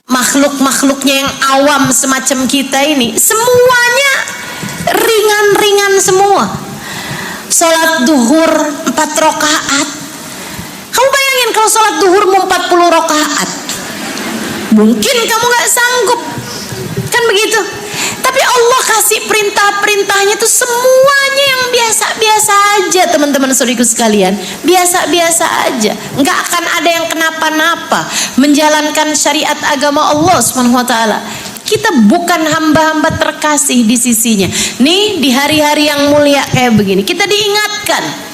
makhluk-makhluknya yang awam semacam kita ini, semuanya ringan-ringan semua. Sholat duhur 4 rakaat. Kamu bayangin kalau sholat duhur mau 40 rakaat, mungkin kamu nggak sanggup, kan begitu? Tapi Allah kasih perintah-perintahnya itu semuanya yang biasa-biasa aja, teman-teman saudariku sekalian, biasa-biasa aja, nggak akan ada yang kenapa-napa menjalankan syariat agama Allah Subhanahu wa taala. kita bukan hamba-hamba terkasih di sisinya. Nih di hari-hari yang mulia kayak begini, kita diingatkan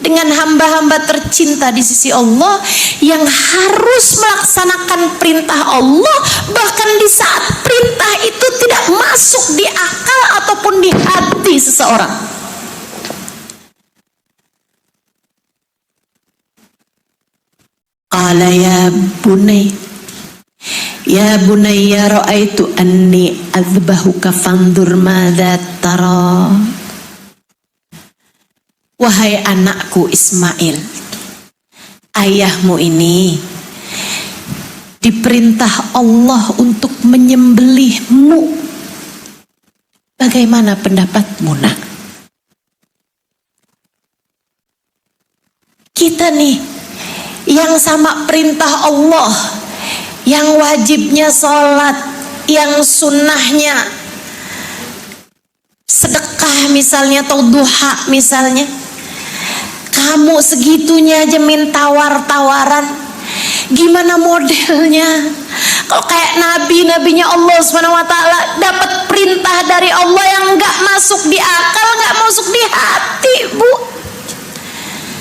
dengan hamba-hamba tercinta di sisi Allah yang harus melaksanakan perintah Allah, bahkan di saat perintah itu tidak masuk di akal ataupun di hati seseorang. Qala ya bunayya ra'aitu anni azbahuka fandur madza tara. Wahai anakku Ismail, ayahmu ini diperintah Allah untuk menyembelihmu. Bagaimana pendapatmu, nak? Kita nih yang sama perintah Allah, yang wajibnya sholat, yang sunnahnya sedekah misalnya, atau duha misalnya, kamu segitunya aja minta tawar-tawaran. Gimana modelnya? Kalau kayak nabinya Allah SWT dapat perintah dari Allah yang nggak masuk di akal, nggak masuk di hati, Bu.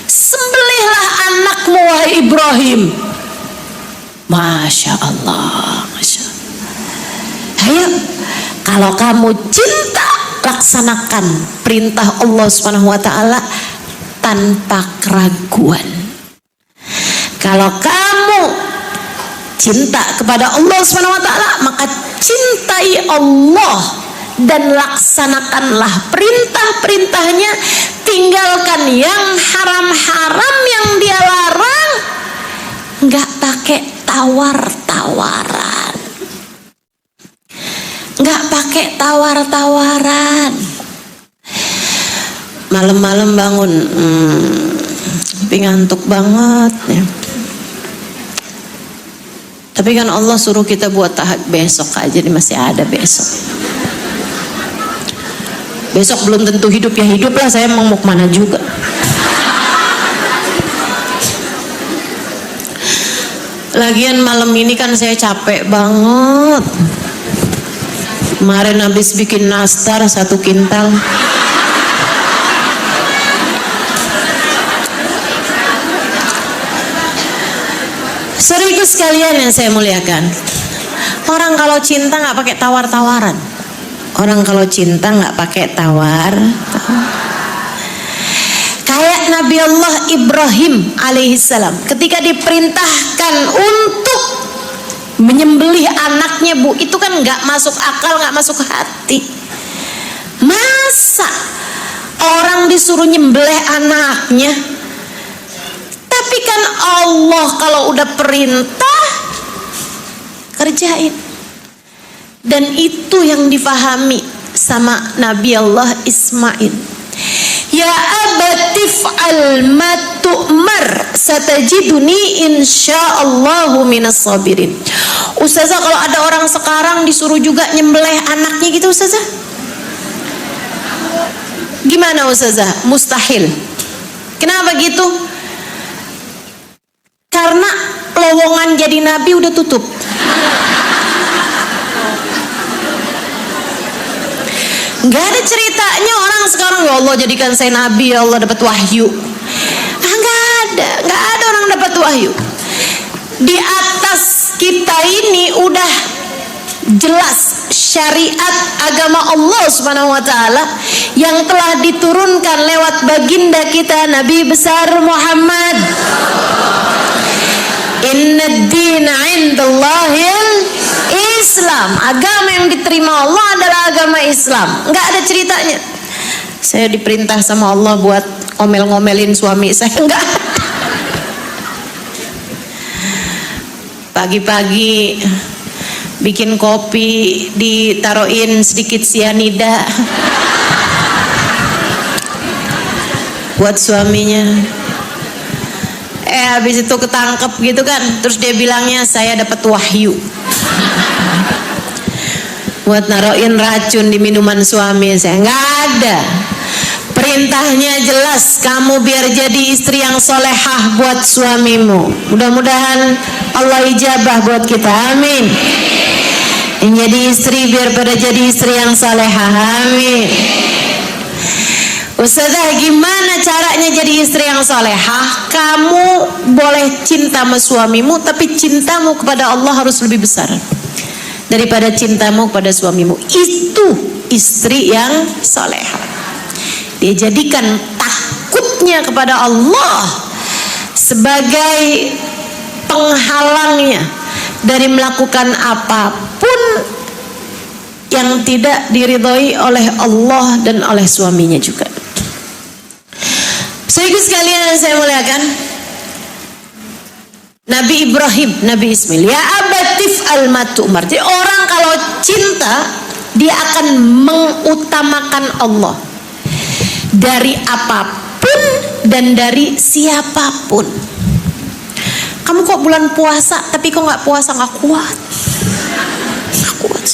Sembelihlah anakmu wahai Ibrahim. Masya Allah, Masya Allah. Ayo, kalau kamu cinta, laksanakan perintah Allah SWT tanpa keraguan. Kalau kamu cinta kepada Allah SWT, maka cintai Allah dan laksanakanlah perintah-perintahnya, tinggalkan yang haram-haram yang dia larang. Nggak pakai tawar-tawaran, nggak pakai tawar-tawaran. Malam-malam bangun, tapi ngantuk banget ya. Tapi kan Allah suruh kita buat tahajud besok aja, nih masih ada besok. Besok belum tentu hidup, ya hidup lah, saya mau kemana juga. Lagian malam ini kan saya capek banget. Kemarin habis bikin nastar 1 kintal. Serius sekalian yang saya muliakan, orang kalau cinta nggak pakai tawar-tawaran. Orang kalau cinta nggak pakai tawar. Kayak Nabi Allah Ibrahim alaihissalam, ketika diperintahkan untuk menyembelih anaknya, Bu, itu kan nggak masuk akal, nggak masuk hati. Masa orang disuruh nyembelih anaknya? Tapi kan Allah kalau udah perintah, kerjain. Dan itu yang difahami sama Nabi Allah Ismail. Ya abatif al-ma tu'mar satajiduni insyaallahu minas sabirin. Ustazah, kalau ada orang sekarang disuruh juga nyembelih anaknya gitu, Ustazah, gimana Ustazah? Mustahil. Kenapa gitu? Karena lowongan jadi nabi udah tutup. Gak ada ceritanya orang sekarang, ya Allah jadikan saya nabi, ya Allah dapat wahyu. Gak ada orang dapat wahyu. Di atas kita ini udah jelas syariat agama Allah Subhanahu wa taala yang telah diturunkan lewat baginda kita Nabi besar Muhammad. Inna dina indallahil Islam. Agama yang diterima Allah adalah agama Islam. Nggak ada ceritanya saya diperintah sama Allah buat ngomel-ngomelin suami saya, enggak. Pagi-pagi bikin kopi ditaruhin sedikit sianida buat suaminya. Habis itu ketangkep gitu kan, terus dia bilangnya saya dapat wahyu buat naruhin racun di minuman suami saya. Nggak ada. Perintahnya jelas, kamu biar jadi istri yang solehah buat suamimu. Mudah-mudahan Allah ijabah buat kita, amin. Yang jadi istri biar pada jadi istri yang salehah. Amin. Ustazah, gimana caranya jadi istri yang salehah? Kamu boleh cinta sama suamimu, tapi cintamu kepada Allah harus lebih besar daripada cintamu kepada suamimu. Itu istri yang salehah. Dia jadikan takutnya kepada Allah sebagai penghalangnya dari melakukan apapun yang tidak diridhoi oleh Allah dan oleh suaminya juga. Saudara sekalian yang saya muliakan, Nabi Ibrahim, Nabi Ismail, ya abatif al-matumar. Jadi orang kalau cinta, dia akan mengutamakan Allah dari apapun dan dari siapapun. Kamu kok bulan puasa tapi kok nggak puasa, nggak kuat. Nggak kuat.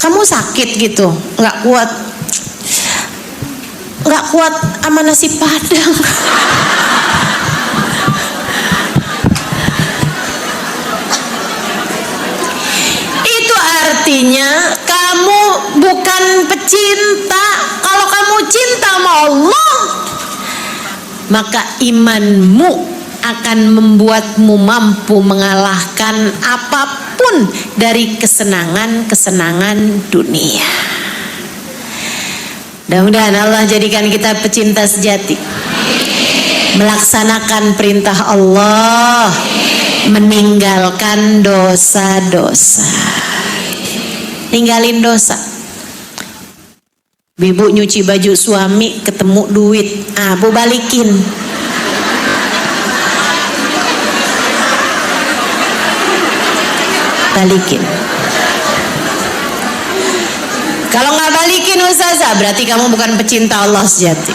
Kamu sakit gitu, nggak kuat. Nggak kuat sama nasi padang. Itu artinya kamu bukan pecinta. Kalau kamu cinta sama Allah, maka imanmu akan membuatmu mampu mengalahkan apapun dari kesenangan-kesenangan dunia. Mudah-mudahan Allah jadikan kita pecinta sejati, melaksanakan perintah Allah, meninggalkan dosa-dosa. Tinggalin dosa. Ibu nyuci baju suami, ketemu duit, Bu balikin. Balikin. Kalau nggak balikin Ustazah, berarti kamu bukan pecinta Allah sejati.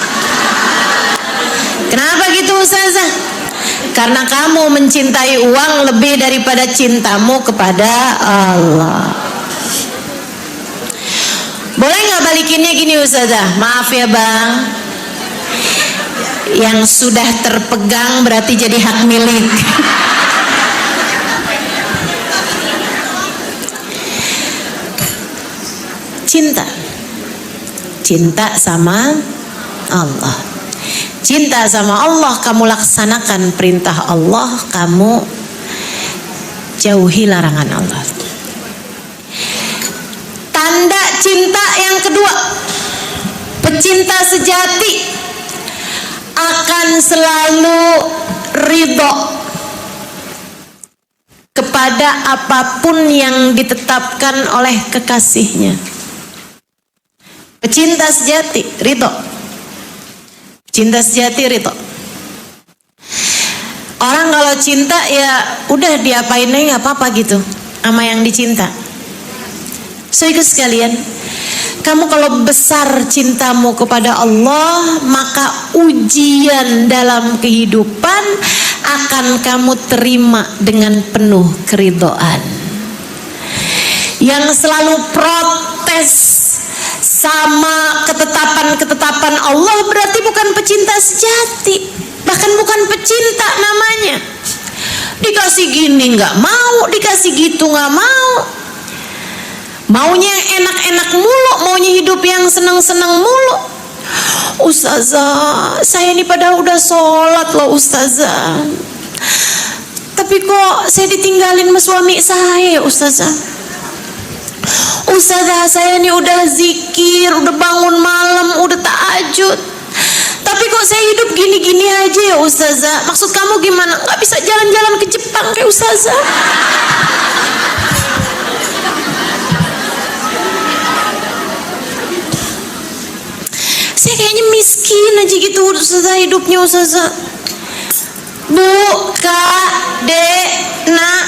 Kenapa gitu Ustazah? Karena kamu mencintai uang lebih daripada cintamu kepada Allah. Boleh nggak balikinnya gini Ustazah? Maaf ya Bang, yang sudah terpegang berarti jadi hak milik. Cinta sama Allah. Cinta sama Allah, kamu laksanakan perintah Allah, kamu jauhi larangan Allah. Tanda cinta yang kedua, pecinta sejati akan selalu ridho kepada apapun yang ditetapkan oleh kekasihnya. Pecinta sejati ridho. Cinta sejati ridho. Orang kalau cinta ya udah diapain aja nggak apa-apa gitu sama yang dicinta. Saudara sekalian, kamu kalau besar cintamu kepada Allah, maka ujian dalam kehidupan akan kamu terima dengan penuh keridhaan. Yang selalu protes sama ketetapan-ketetapan Allah berarti bukan pecinta sejati, bahkan bukan pecinta namanya. Dikasih gini nggak mau, dikasih gitu nggak mau, maunya yang enak-enak mulu, maunya hidup yang senang-senang mulu. Ustazah, saya ini padahal udah sholat loh Ustazah, tapi kok saya ditinggalin sama suami saya Ustazah. Ustazah, saya ini udah zikir, udah bangun malam, udah tahajud, tapi kok saya hidup gini-gini aja ya Ustazah. Maksud kamu gimana? Nggak bisa jalan-jalan ke Jepang kayak Ustazah? Saya kayaknya miskin aja gitu Ustazah hidupnya Ustazah. Bu, Kak, Dek, Nak,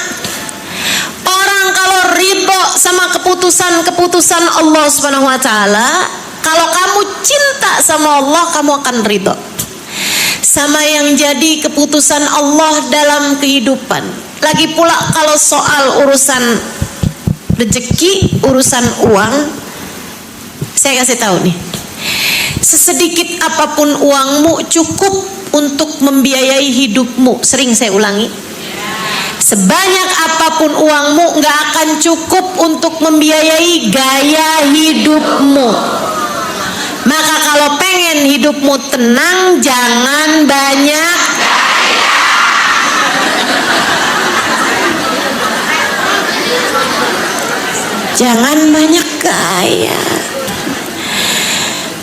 orang kalau ridho sama keputusan Allah Subhanahu wa taala, kalau kamu cinta sama Allah, kamu akan ridho sama yang jadi keputusan Allah dalam kehidupan. Lagi pula kalau soal urusan rezeki, urusan uang, saya kasih tahu nih, sesedikit apapun uangmu cukup untuk membiayai hidupmu. Sering saya ulangi, Sebanyak apapun uangmu nggak akan cukup untuk membiayai gaya hidupmu. Maka kalau pengen hidupmu tenang, jangan banyak gaya.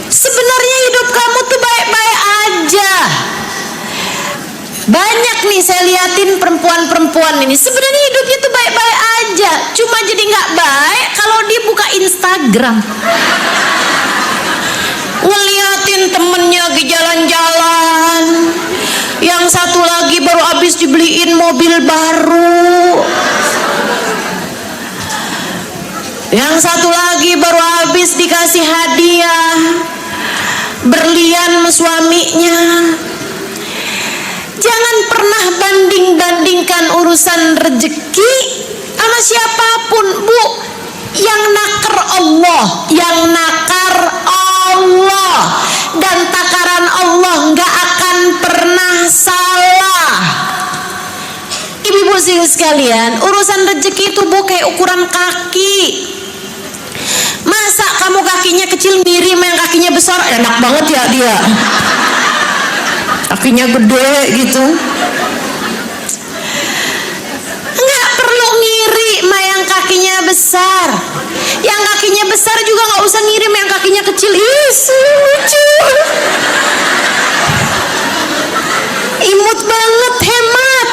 Sebenarnya hidup kamu tuh baik-baik aja. Banyak nih saya liatin perempuan-perempuan ini, sebenarnya hidupnya tuh baik-baik aja, cuma jadi nggak baik kalau dia buka Instagram. Ngeliatin temennya lagi jalan-jalan, yang satu lagi baru habis dibeliin mobil baru, yang satu lagi baru habis dikasih hadiah berlian sama suaminya. Jangan pernah banding-bandingkan urusan rezeki sama siapapun, Bu. Yang nakar Allah, dan takaran Allah nggak akan pernah salah. Ibu-ibu sekalian, urusan rezeki itu, Bu, kayak ukuran kaki. Masa kamu kakinya kecil mirip yang kakinya besar, enak banget ya dia. Kakinya gede gitu. Nggak perlu ngiri sama yang kakinya besar. Yang kakinya besar juga nggak usah ngirim yang kakinya kecil. Ih, lucu. Imut banget, hemat.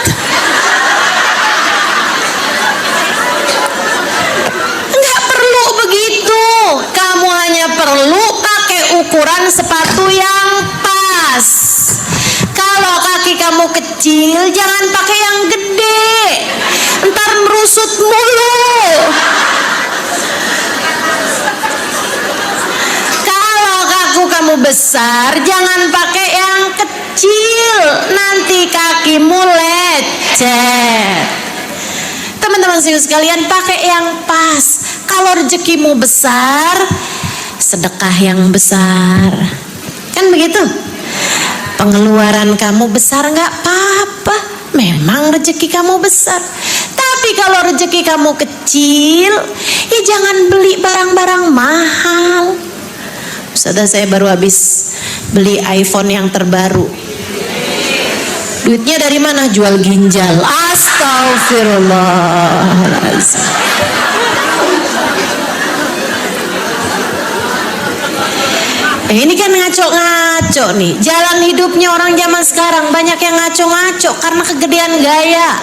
Nggak perlu begitu. Kamu hanya perlu pakai ukuran sepatu yang pas. Kalau kaki kamu kecil, jangan pakai yang gede, ntar merusut mulu. Kalau kaki kamu besar, jangan pakai yang kecil, nanti kakimu lecet. Teman-teman sekalian, pakai yang pas. Kalau rezekimu besar, sedekah yang besar, kan begitu. Pengeluaran kamu besar nggak apa-apa, memang rezeki kamu besar. Tapi kalau rezeki kamu kecil, ya jangan beli barang-barang mahal. Saudara saya baru habis beli iPhone yang terbaru. Duitnya dari mana? Jual ginjal. Astagfirullahaladzim. Ini kan ngaco-ngaco nih. Jalan hidupnya orang zaman sekarang banyak yang ngaco-ngaco karena kegedean gaya.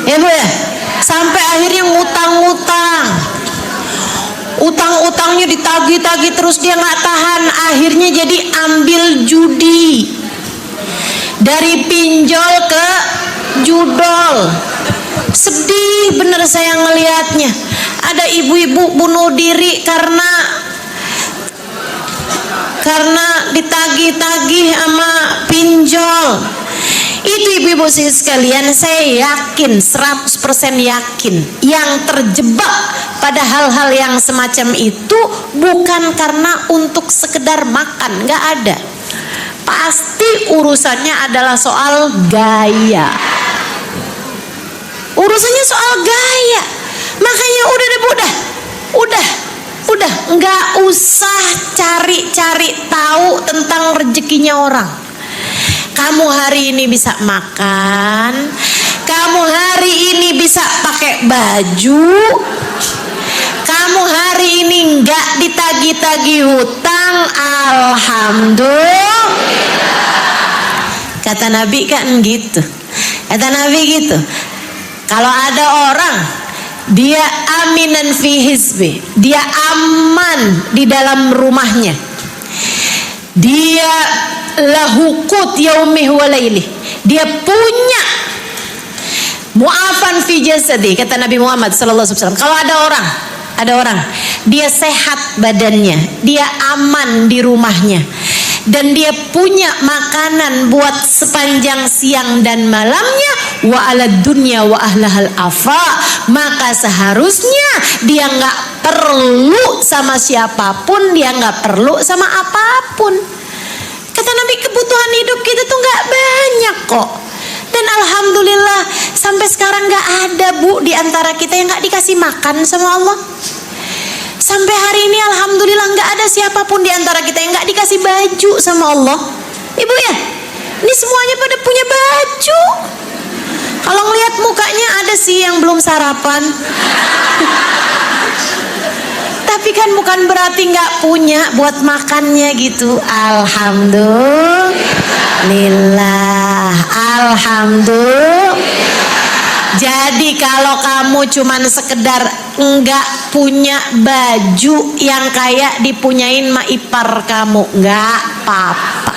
Ya Bu ya? Sampai akhirnya ngutang-ngutang. Utang-utangnya ditagih-tagih terus dia nggak tahan, akhirnya jadi ambil judi. Dari pinjol ke judol. Sedih bener saya ngelihatnya. Ada ibu-ibu bunuh diri karena ditagih-tagih sama pinjol. Itu ibu-ibu sekalian, saya yakin, 100% yakin, yang terjebak pada hal-hal yang semacam itu bukan karena untuk sekedar makan, nggak ada. Pasti urusannya adalah soal gaya. Urusannya soal gaya. Makanya udah nggak usah cari-cari tahu tentang rezekinya orang. Kamu hari ini bisa makan, kamu hari ini bisa pakai baju, kamu hari ini nggak ditagih-tagih hutang, alhamdulillah. Kata Nabi kan gitu. Kalau ada orang dia aminan fi hizbi, dia aman di dalam rumahnya, dia lahu qut yaumih wa lailih, dia punya mu'afan fi jasadi, kata Nabi Muhammad sallallahu alaihi wasallam. Kalau ada orang dia sehat badannya, dia aman di rumahnya, dan dia punya makanan buat sepanjang siang dan malamnya, wa alad dunya wa ahlahal afa, maka seharusnya dia nggak perlu sama siapapun, dia nggak perlu sama apapun. Kata Nabi, kebutuhan hidup kita tuh nggak banyak kok. Sekarang nggak ada Bu di antara kita yang nggak dikasih makan sama Allah. Sampai hari ini alhamdulillah nggak ada siapapun di antara kita yang nggak dikasih baju sama Allah. Ibu ya, ini semuanya pada punya baju. Kalau ngelihat mukanya ada sih yang belum sarapan. Tapi kan bukan berarti nggak punya buat makannya gitu. Alhamdulillah, alhamdulillah. Jadi kalau kamu cuman sekedar nggak punya baju yang kayak dipunyain ma ipar kamu, nggak apa-apa.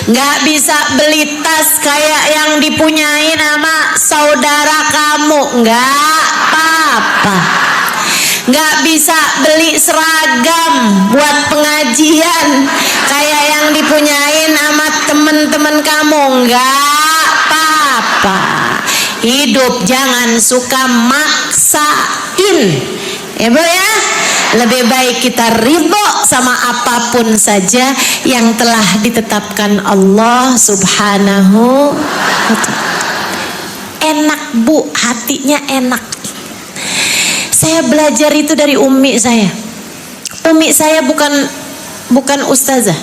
Nggak bisa beli tas kayak yang dipunyain sama saudara kamu, nggak apa-apa. Nggak bisa beli seragam buat pengajian kayak yang dipunyain sama temen-temen kamu, nggak apa-apa. Hidup jangan suka maksain, ya Bu ya. Lebih baik kita ridho sama apapun saja yang telah ditetapkan Allah Subhanahu wa ta'ala. Enak Bu, hatinya enak. Saya belajar itu dari umi saya. Umi saya bukan ustazah.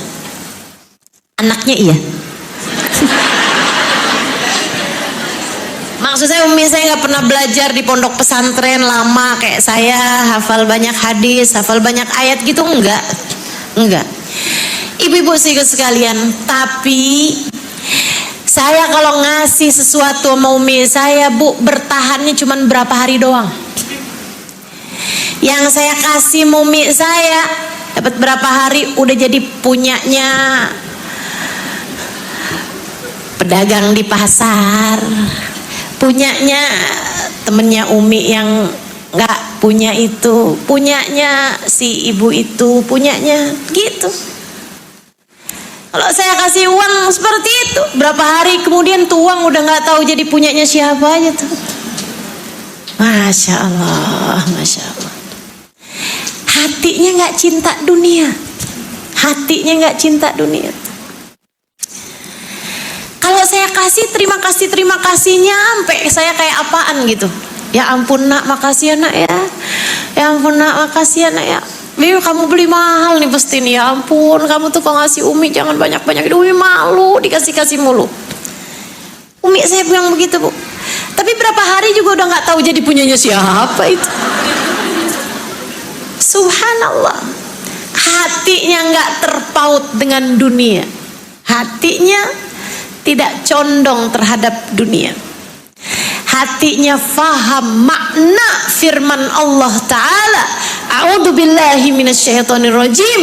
Anaknya iya. Maksud saya umi saya nggak pernah belajar di pondok pesantren lama kayak saya, hafal banyak hadis, hafal banyak ayat gitu, enggak. Ibu-ibu sekalian, tapi saya kalau ngasih sesuatu sama umi saya, Bu, bertahannya cuma berapa hari doang. Yang saya kasih umi saya dapat berapa hari udah jadi punyanya pedagang di pasar, punyanya temennya umi yang nggak punya itu, punyanya si ibu itu, punyanya gitu. Kalau saya kasih uang seperti itu, berapa hari kemudian tuh uang udah nggak tahu jadi punyanya siapa aja tuh. Masya Allah, Masya Allah. Hatinya nggak cinta dunia, hatinya nggak cinta dunia. Kalau saya kasih terima kasihnya sampai saya kayak apaan gitu. Ya ampun nak, makasih ya nak ya. Ya ampun nak, makasih ya nak ya. Biu kamu beli mahal nih pasti nih, ya ampun kamu tuh kalau ngasih umi jangan banyak-banyak. Umi malu dikasih-kasih mulu. Umi saya bilang begitu Bu. Tapi berapa hari juga udah nggak tahu jadi punyanya siapa itu. Subhanallah, hatinya nggak terpaut dengan dunia, hatinya tidak condong terhadap dunia, hatinya faham makna firman Allah Ta'ala, a'udzubillahi minasyaitonirrajim,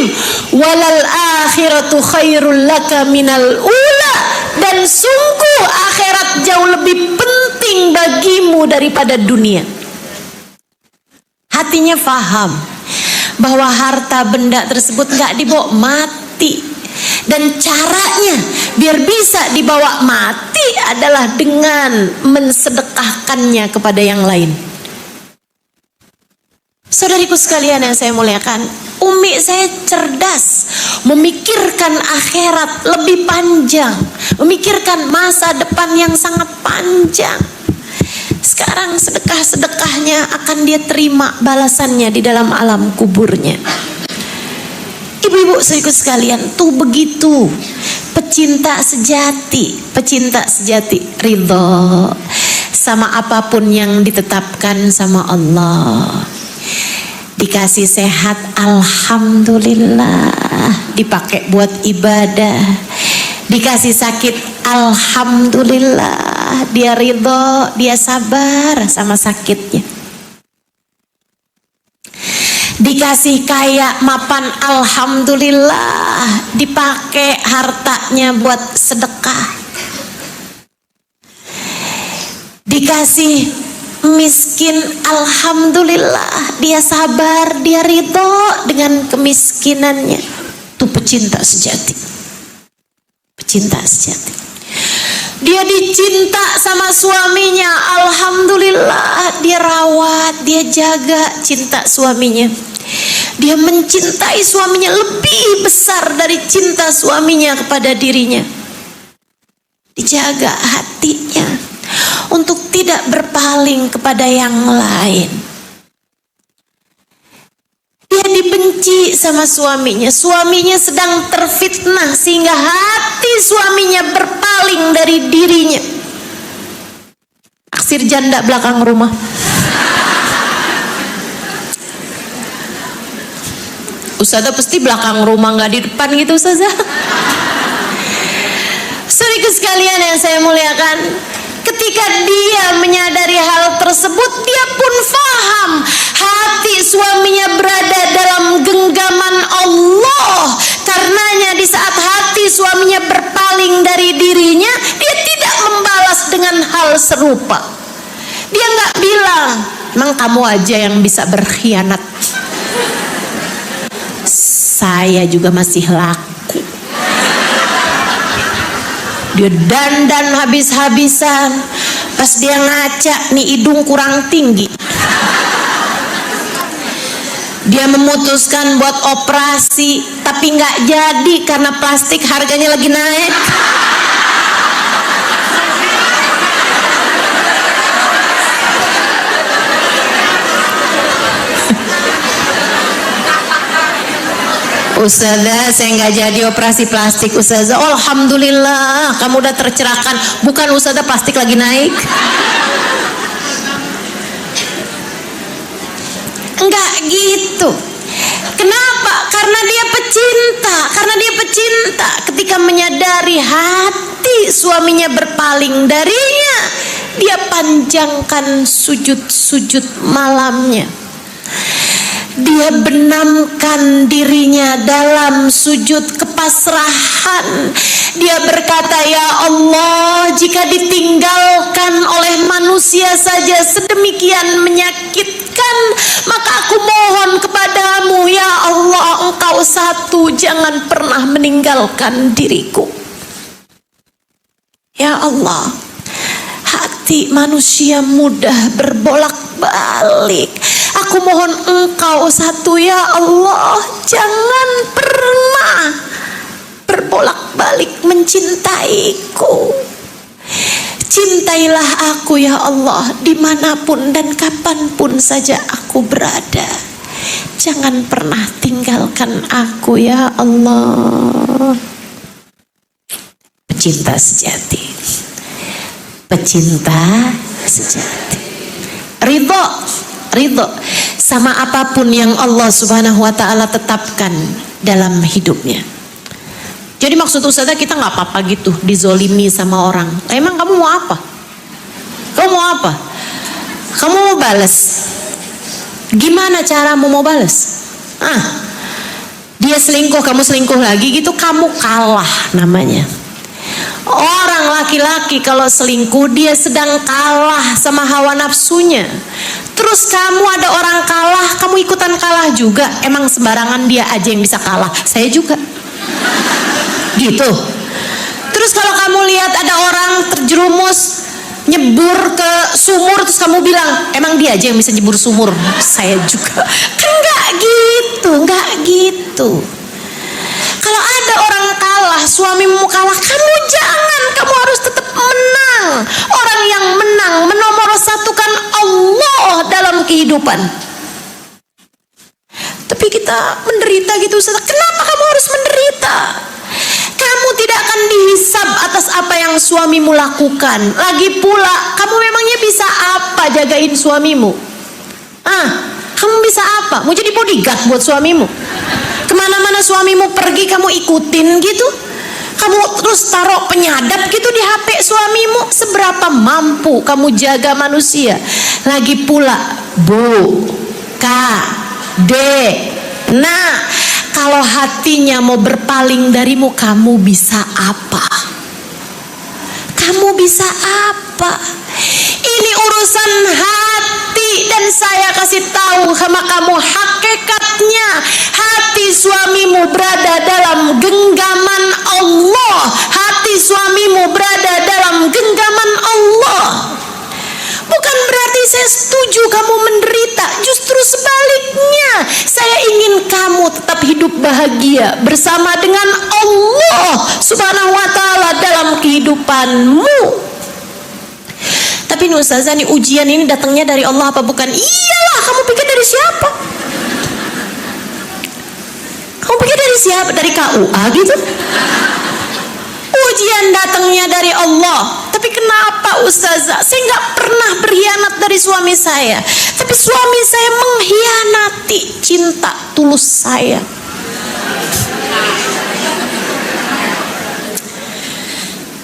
walal akhiratu khairul laka minal ula, dan sungguh akhirat jauh lebih penting bagimu daripada dunia. Hatinya faham bahwa harta benda tersebut nggak dibawa mati, dan caranya biar bisa dibawa mati adalah dengan mensedekahkannya kepada yang lain. Saudariku sekalian yang saya muliakan, umi saya cerdas, memikirkan akhirat lebih panjang, memikirkan masa depan yang sangat panjang. Sekarang sedekah-sedekahnya akan dia terima balasannya di dalam alam kuburnya. Ibu-ibu saudaraku sekalian, tuh begitu pecinta sejati ridho sama apapun yang ditetapkan sama Allah. Dikasih sehat, alhamdulillah, dipakai buat ibadah. Dikasih sakit, alhamdulillah, dia ridho, dia sabar sama sakitnya. Dikasih kaya, mapan, alhamdulillah, dipakai hartanya buat sedekah. Dikasih miskin, alhamdulillah, dia sabar, dia ridho dengan kemiskinannya. Itu pecinta sejati. Pecinta sejati. Dia dicinta sama suaminya, alhamdulillah, dia rawat, dia jaga cinta suaminya. Dia mencintai suaminya lebih besar dari cinta suaminya kepada dirinya. Dijaga hatinya. untuk tidak berpaling kepada yang lain. Dia dibenci sama suaminya. Suaminya sedang terfitnah sehingga hati suaminya berpaling dari dirinya. Aksir janda belakang rumah. Ustazah pasti belakang rumah, nggak di depan gitu Ustazah. Saudaraku sekalian yang saya muliakan, ketika dia menyadari hal tersebut, dia pun faham hati suaminya berada dalam genggaman Allah. Karenanya di saat hati suaminya berpaling dari dirinya, dia tidak membalas dengan hal serupa. Dia nggak bilang, emang kamu aja yang bisa berkhianat, saya juga masih laku. Dia dandan habis-habisan, pas dia ngaca nih hidung kurang tinggi. Dia memutuskan buat operasi, tapi nggak jadi karena plastik harganya lagi naik. Ustazah, saya nggak jadi operasi plastik. Ustazah, oh, alhamdulillah kamu udah tercerahkan. Bukan Ustazah, plastik lagi naik. Enggak gitu. Kenapa? Karena dia pecinta. Karena dia pecinta. Ketika menyadari hati suaminya berpaling darinya, dia panjangkan sujud-sujud malamnya. Dia benamkan dirinya dalam sujud kepasrahan. Dia berkata, ya Allah, jika ditinggalkan oleh manusia saja sedemikian menyakitkan, maka aku mohon kepadamu, ya Allah, Engkau satu, jangan pernah meninggalkan diriku. Ya Allah, hati manusia mudah berbolak-balik. Aku mohon Engkau satu, ya Allah, jangan pernah berbolak-balik mencintaiku. Cintailah aku, ya Allah, dimanapun dan kapanpun saja aku berada. Jangan pernah tinggalkan aku, ya Allah. Pecinta sejati. Pecinta sejati. Ridho sama apapun yang Allah Subhanahu wa ta'ala tetapkan dalam hidupnya. Jadi maksud Ustazah, kita nggak apa-apa gitu dizolimi sama orang. Emang kamu mau apa? Kamu mau apa? Kamu mau balas? Gimana caramu mau balas? Dia selingkuh, kamu selingkuh lagi gitu, kamu kalah namanya. Orang laki-laki kalau selingkuh, dia sedang kalah sama hawa nafsunya. Terus kamu ada orang kalah, kamu ikutan kalah juga. Emang sembarangan dia aja yang bisa kalah, saya juga gitu. Terus kalau kamu lihat ada orang terjerumus nyebur ke sumur, terus kamu bilang, emang dia aja yang bisa nyebur sumur, saya juga. Kan nggak gitu. Kalau ada orang kalah, suamimu kalah, kamu jangan, kamu harus tetap menang. Orang yang menang menomorsatukan Allah dalam kehidupan. Tapi kita menderita gitu, Ustaz. Kenapa kamu harus menderita? Kamu tidak akan dihisab atas apa yang suamimu lakukan. Lagi pula, kamu memangnya bisa apa jagain suamimu? Kamu bisa apa? Mau jadi bodyguard buat suamimu? Kemana-mana suamimu pergi kamu ikutin gitu? Kamu terus taruh penyadap gitu di HP suamimu? Seberapa mampu kamu jaga manusia? Lagi pula, Bu, Kak, Dek, nah, kalau hatinya mau berpaling darimu, kamu bisa apa? Kamu bisa apa? Ini urusan hati, dan saya kasih tahu sama kamu hakikatnya. Hati suamimu berada dalam genggaman Allah. Hati suamimu berada dalam genggaman Allah. Bukan berarti saya setuju kamu menderita, justru sebaliknya. Saya ingin kamu tetap hidup bahagia bersama dengan Allah Subhanahu wa ta'ala dalam kehidupanmu. tapi nih ustazah, nih ujian ini datangnya dari Allah apa bukan? Iyalah, kamu pikir dari siapa? Kamu pikir dari siapa? Dari KUA gitu? Ujian datangnya dari Allah. Tapi kenapa ustazah? Saya nggak pernah berkhianat dari suami saya, tapi suami saya mengkhianati cinta tulus saya.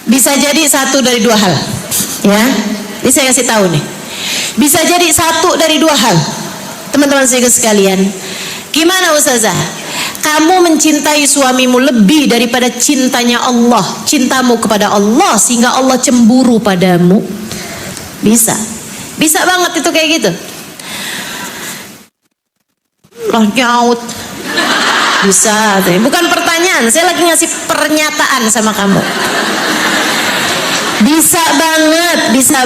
Bisa jadi satu dari dua hal, ya. Ini saya kasih tahu nih. Bisa jadi satu dari dua hal, teman-teman saya sekalian. Gimana ustazah? Kamu mencintai suamimu lebih daripada cintanya Allah, cintamu kepada Allah, sehingga Allah cemburu padamu. Bisa banget itu kayak gitu. Loh, nyaut. Bisa, bukan pertanyaan, saya lagi ngasih pernyataan sama kamu. Bisa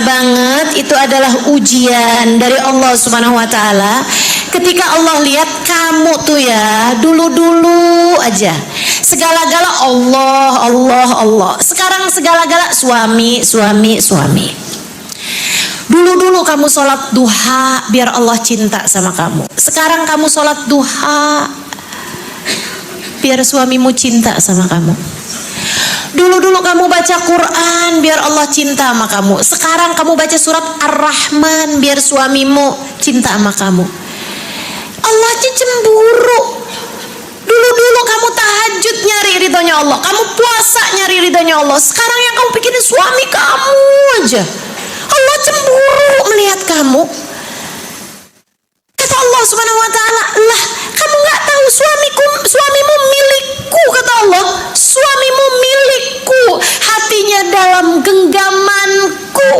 banget, itu adalah ujian dari Allah Subhanahu wa taala. Ketika Allah lihat kamu tuh ya, dulu aja segala-gala Allah. Sekarang segala-gala suami. Dulu kamu sholat duha biar Allah cinta sama kamu. Sekarang kamu sholat duha biar suamimu cinta sama kamu. Dulu kamu baca Quran biar Allah cinta sama kamu. Sekarang kamu baca surat Ar-Rahman biar suamimu cinta sama kamu. Allah cemburu. Dulu kamu tahajud nyari ridhonya Allah, kamu puasa nyari ridhonya Allah. Sekarang yang kamu pikirin suami kamu aja. Allah cemburu melihat kamu. Kata Allah Subhanahu wa taala, "Lah, kamu nggak tahu suamimu milikku," kata Allah. "Suamimu milikku, hatinya dalam genggamanku."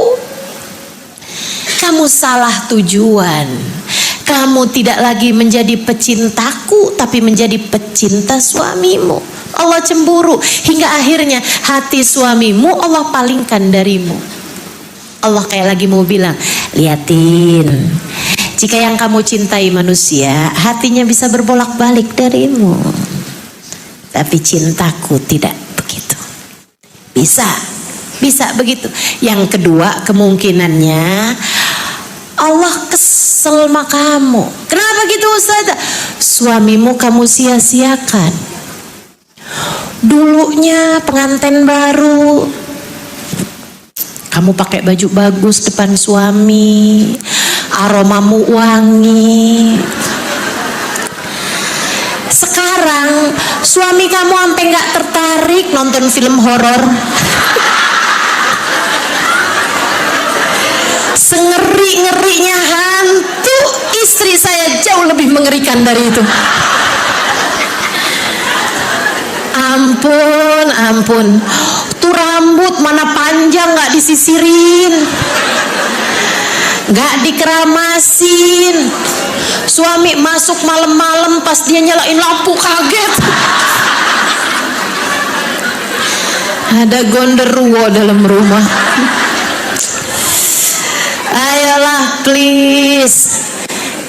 Kamu salah tujuan. Kamu tidak lagi menjadi pecintaku, tapi menjadi pecinta suamimu. Allah cemburu hingga akhirnya hati suamimu Allah palingkan darimu. Allah kayak lagi mau bilang, liatin, jika yang kamu cintai manusia, hatinya bisa berbolak-balik darimu. Tapi cintaku tidak begitu. Bisa begitu. Yang kedua kemungkinannya, Allah kesel sama kamu. Kenapa gitu ustazah? Suamimu kamu sia-siakan. Dulunya pengantin baru, kamu pakai baju bagus depan suami, aromamu wangi. Sekarang suami kamu sampai nggak tertarik nonton film horor. Sengeri-ngerinya hantu istri saya jauh lebih mengerikan dari itu. Ampun. Tuh rambut mana panjang nggak disisirin, nggak dikeramasin. Suami masuk malam-malam pas dia nyalain lampu kaget. Ada gondoruo dalam rumah. Ayolah please.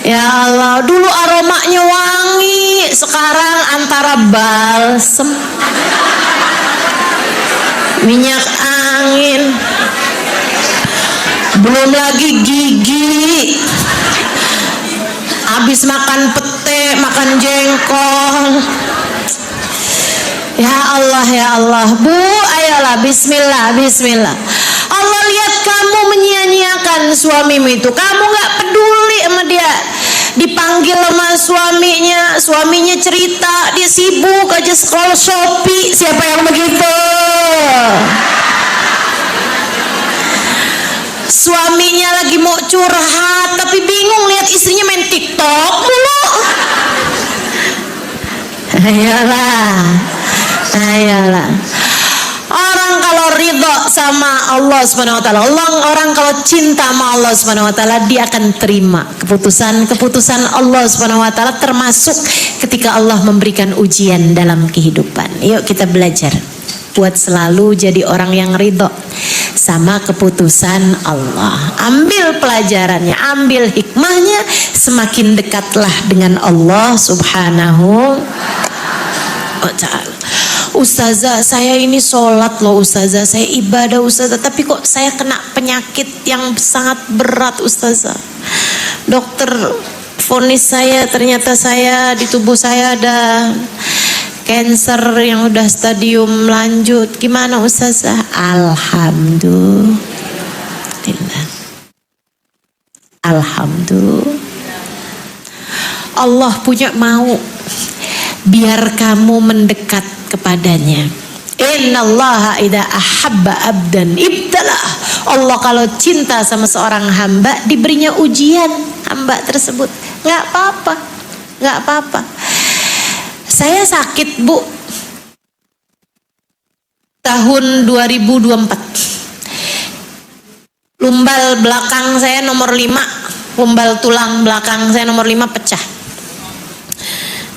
Ya Allah, dulu aromanya wangi, sekarang antara balsem, minyak angin, belum lagi gigi. Habis makan pete, makan jengkol. Ya Allah, Bu, ayolah bismillah. Allah lihat kamu menyia-nyiakan suamimu itu. Kamu gak peduli sama dia. Dipanggil sama suaminya cerita, dia sibuk aja scroll Shopee. Siapa yang begitu? Suaminya lagi mau curhat, tapi bingung lihat istrinya main TikTok mulu. Ayolah. Orang kalau ridho sama Allah Subhanahu wa taala, orang kalau cinta sama Allah Subhanahu wa taala, dia akan terima keputusan Allah Subhanahu wa taala, termasuk ketika Allah memberikan ujian dalam kehidupan. Yuk kita belajar buat selalu jadi orang yang ridho sama keputusan Allah. Ambil pelajarannya, ambil hikmahnya, semakin dekatlah dengan Allah Subhanahu wa taala. Ustazah, saya ini sholat loh Ustazah, saya ibadah Ustazah, tapi kok saya kena penyakit yang sangat berat Ustazah. Dokter vonis saya, ternyata saya di tubuh saya ada cancer yang udah stadium lanjut. Gimana Ustazah? Alhamdulillah. Alhamdulillah. Allah punya mau biar kamu mendekat kepadanya. Innallaha idza ahabba abdan ibtalah. Allah kalau cinta sama seorang hamba diberinya ujian hamba tersebut. Nggak apa-apa, nggak apa-apa. Saya sakit Bu tahun 2024. Lumbal belakang saya nomor 5, lumbal tulang belakang saya nomor 5 pecah.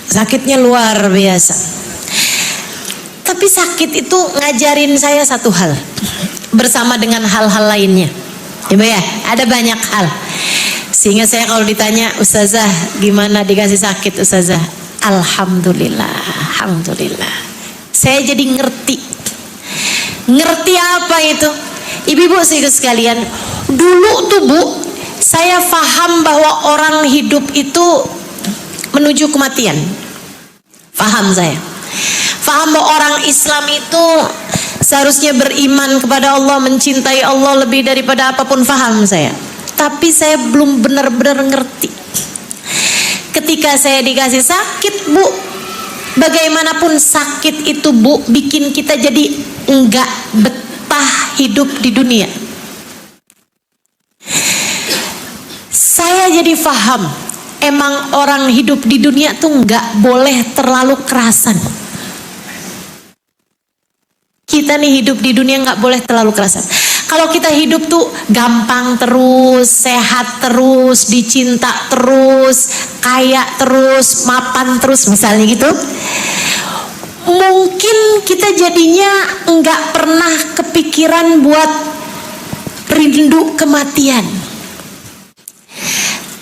Sakitnya luar biasa. Tapi sakit itu ngajarin saya satu hal bersama dengan hal-hal lainnya. Ya, ada banyak hal. Sehingga saya kalau ditanya, Ustazah gimana dikasih sakit Ustazah? Alhamdulillah, alhamdulillah. Saya jadi ngerti. Ngerti apa itu? Ibu-ibu sekalian, dulu tuh Bu, saya paham bahwa orang hidup itu menuju kematian. Paham saya. Paham bahwa orang Islam itu seharusnya beriman kepada Allah, mencintai Allah lebih daripada apapun. Paham saya. Tapi saya belum benar-benar ngerti. Ketika saya dikasih sakit Bu, bagaimanapun sakit itu Bu, bikin kita jadi enggak betah hidup di dunia. Saya jadi paham, emang orang hidup di dunia tuh nggak boleh terlalu kerasan. Kita nih hidup di dunia nggak boleh terlalu kerasan. Kalau kita hidup tuh gampang terus, sehat terus, dicinta terus, kaya terus, mapan terus misalnya gitu, mungkin kita jadinya nggak pernah kepikiran buat rindu kematian.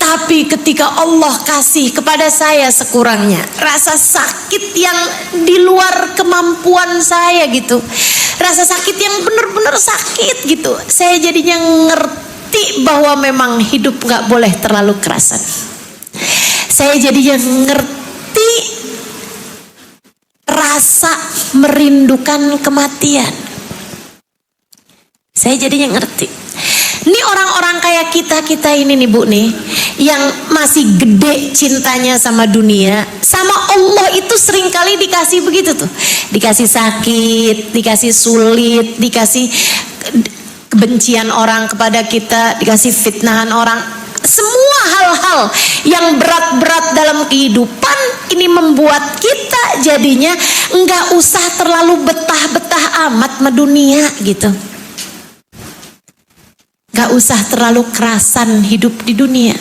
Tapi ketika Allah kasih kepada saya sekurangnya rasa sakit yang di luar kemampuan saya gitu, rasa sakit yang benar-benar sakit gitu, saya jadinya ngerti bahwa memang hidup gak boleh terlalu kerasan. Saya jadinya ngerti rasa merindukan kematian. Saya jadinya ngerti. Ini orang-orang kayak kita ini nih Bu nih, yang masih gede cintanya sama dunia, sama Allah itu seringkali dikasih begitu tuh. Dikasih sakit, dikasih sulit, dikasih kebencian orang kepada kita, dikasih fitnahan orang. Semua hal-hal yang berat-berat dalam kehidupan ini membuat kita jadinya nggak usah terlalu betah-betah amat sama dunia gitu. Gak usah terlalu kerasan hidup di dunia.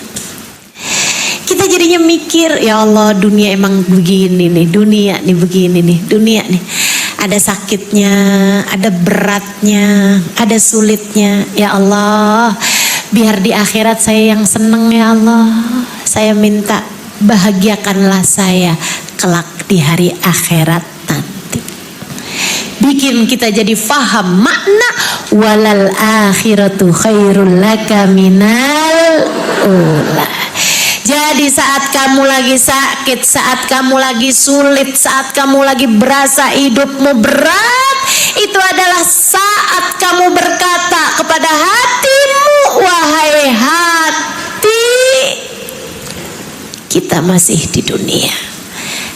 Kita jadinya mikir, ya Allah dunia emang begini nih, dunia nih begini nih, dunia nih. Ada sakitnya, ada beratnya, ada sulitnya. Ya Allah, biar di akhirat saya yang seneng ya Allah. Saya minta bahagiakanlah saya kelak di hari akhirat nanti. Bikin kita jadi faham makna walal akhiratu khairul laka minal ula. Jadi saat kamu lagi sakit, saat kamu lagi sulit, saat kamu lagi berasa hidupmu berat, itu adalah saat kamu berkata kepada hatimu, wahai hati, kita masih di dunia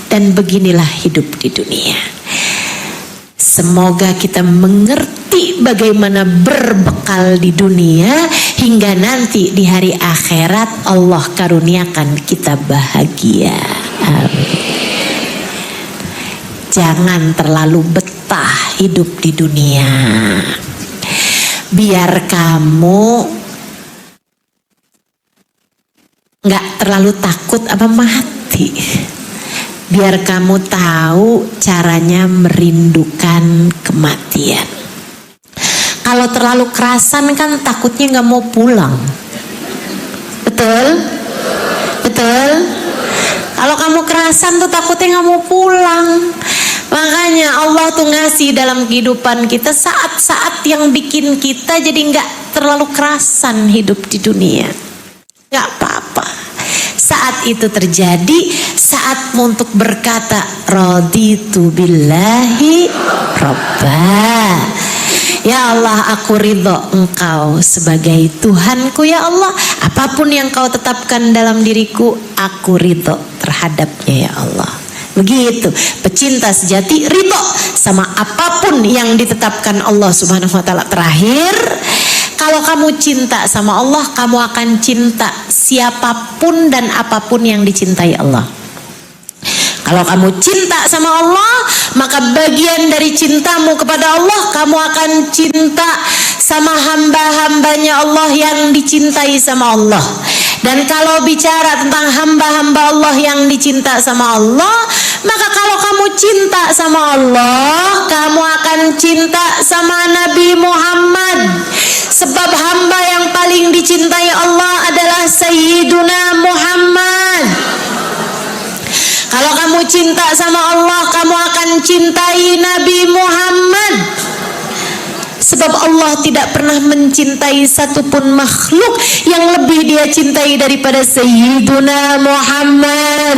dan beginilah hidup di dunia. Semoga kita mengerti bagaimana berbekal di dunia hingga nanti di hari akhirat Allah karuniakan kita bahagia. Amin. Jangan terlalu betah hidup di dunia. Biar kamu nggak terlalu takut apa mati. Biar kamu tahu caranya merindukan kematian. Kalau terlalu kerasan kan takutnya nggak mau pulang. Betul? Betul? Kalau kamu kerasan tuh takutnya nggak mau pulang. Makanya Allah tuh ngasih dalam kehidupan kita saat-saat yang bikin kita jadi nggak terlalu kerasan hidup di dunia. Nggak apa-apa. Saat itu terjadi, saatmu untuk berkata raditu billahi robba. Ya Allah, aku ridho Engkau sebagai Tuhanku ya Allah. Apapun yang Kau tetapkan dalam diriku, aku ridho terhadapnya ya Allah. Begitu, pecinta sejati ridho sama apapun yang ditetapkan Allah Subhanahu wa taala. Terakhir, kalau kamu cinta sama Allah, kamu akan cinta siapapun dan apapun yang dicintai Allah. Kalau kamu cinta sama Allah, maka bagian dari cintamu kepada Allah, kamu akan cinta sama hamba-hambanya Allah yang dicintai sama Allah. Dan kalau bicara tentang hamba-hamba Allah yang dicinta sama Allah, maka kalau kamu cinta sama Allah, kamu akan cinta sama Nabi Muhammad. Sebab hamba yang paling dicintai Allah adalah Sayyiduna Muhammad. Kalau kamu cinta sama Allah, kamu akan cintai Nabi Muhammad. Sebab Allah tidak pernah mencintai satupun makhluk yang lebih dia cintai daripada Sayyiduna Muhammad.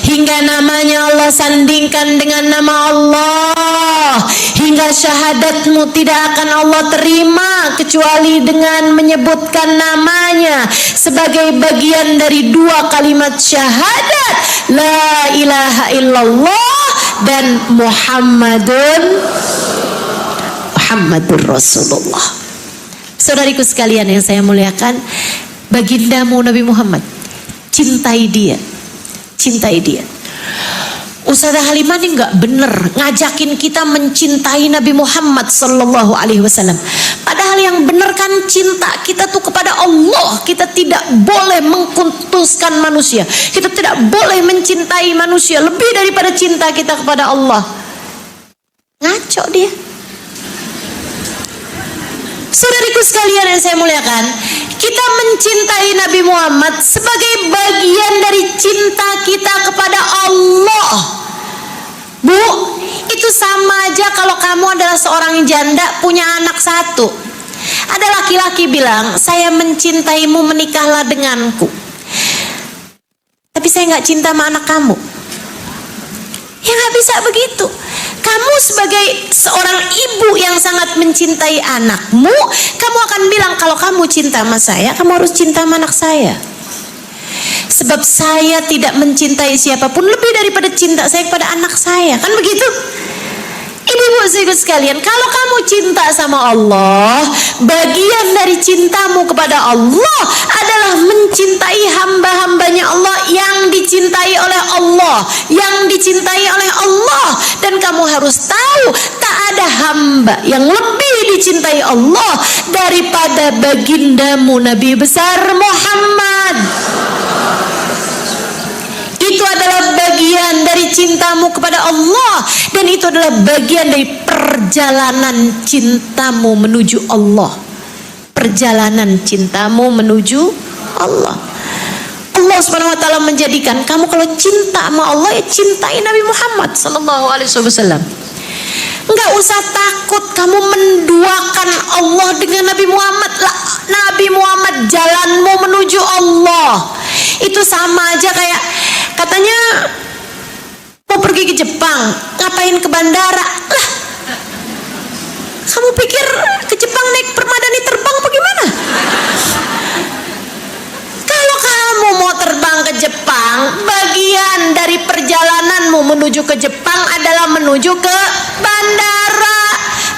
Hingga namanya Allah sandingkan dengan nama Allah. Hingga syahadatmu tidak akan Allah terima kecuali dengan menyebutkan namanya sebagai bagian dari dua kalimat syahadat, la ilaha illallah dan Muhammadur Rasulullah. Saudariku sekalian yang saya muliakan, bagindamu Nabi Muhammad, cintai dia. Cintai dia. Ustazah Halimah ini nggak bener ngajakin kita mencintai Nabi Muhammad Sallallahu Alaihi Wasallam. Padahal yang bener kan cinta kita tuh kepada Allah. Kita tidak boleh mengkultuskan manusia. Kita tidak boleh mencintai manusia lebih daripada cinta kita kepada Allah. Ngaco dia. Saudariku sekalian yang saya muliakan, kita mencintai Nabi Muhammad sebagai bagian dari cinta kita kepada Allah. Bu, itu sama aja kalau kamu adalah seorang janda punya anak satu. Ada laki-laki bilang, saya mencintaimu, menikahlah denganku. Tapi saya nggak cinta sama anak kamu. Ya nggak bisa begitu. Kamu sebagai seorang ibu yang sangat mencintai anakmu, kamu akan bilang kalau kamu cinta sama saya, kamu harus cinta sama anak saya. Sebab saya tidak mencintai siapapun lebih daripada cinta saya kepada anak saya. Kan begitu? Ibu-ibu sekalian, kalau kamu cinta sama Allah, bagian dari cintamu kepada Allah adalah mencintai hamba-hambanya Allah yang dicintai oleh Allah, yang dicintai oleh Allah. Dan kamu harus tahu, tak ada hamba yang lebih dicintai Allah daripada bagindamu Nabi besar Muhammad. Itu adalah bagian dari cintamu kepada Allah, dan itu adalah bagian dari perjalanan cintamu menuju Allah. Perjalanan cintamu menuju Allah. Allah Subhanahu wa taala menjadikan kamu kalau cinta sama Allah, ya cintai Nabi Muhammad sallallahu alaihi wasallam. Enggak usah takut kamu menduakan Allah dengan Nabi Muhammad. Nabi Muhammad jalanmu menuju Allah. Itu sama aja kayak katanya mau pergi ke Jepang, ngapain ke bandara? Lah, kamu pikir ke Jepang naik permadani terbang apa gimana? Kalau kamu mau terbang ke Jepang, bagian dari perjalananmu menuju ke Jepang adalah menuju ke bandara.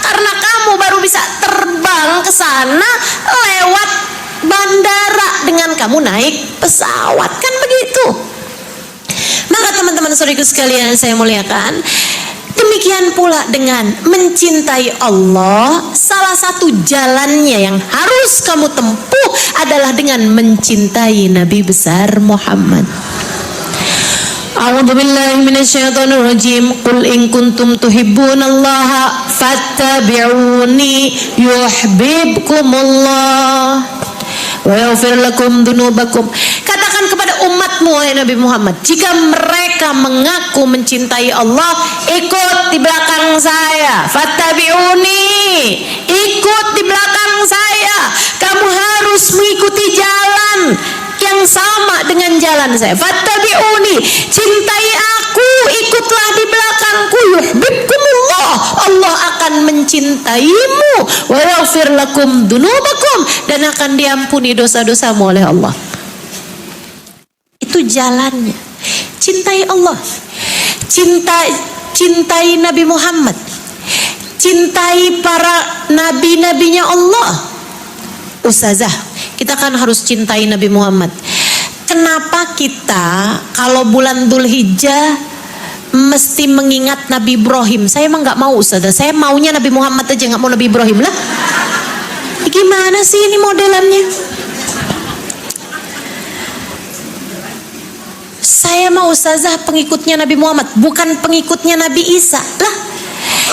Karena kamu baru bisa terbang ke sana lewat bandara dengan kamu naik pesawat, kan begitu? Maka teman-teman saudaraku sekalian yang saya muliakan, demikian pula dengan mencintai Allah, salah satu jalannya yang harus kamu tempuh adalah dengan mencintai Nabi besar Muhammad. A'udzu billahi minasyaitonir rajim. Qul in kuntum tuhibbunallaha fattabi'uni yuhibbukumullah wa yaghfir lakum dzunubakum. Katakan kepada umat umatmu wahai Nabi Muhammad, jika mereka mengaku mencintai Allah, ikut di belakang saya. Fattabi'uni, ikut di belakang saya. Kamu harus mengikuti jalan yang sama dengan jalan saya. Fattabi'uni, cintai aku, ikutlah di belakangku. Yuhibbukumullah, Allah akan mencintaimu. Wa yaghfir lakum dunubakum, dan akan diampuni dosa-dosamu oleh Allah. Itu jalannya. Cintai Allah, cintai Nabi Muhammad, cintai para nabi-nabinya Allah. Ustazah, kita kan harus cintai Nabi Muhammad. Kenapa kita kalau bulan Dzulhijjah mesti mengingat Nabi Ibrahim? Saya emang nggak mau Ustazah, saya maunya Nabi Muhammad aja, nggak mau Nabi Ibrahim lah. Gimana sih ini modelannya? Saya mau Ustazah pengikutnya Nabi Muhammad, bukan pengikutnya Nabi Isa lah.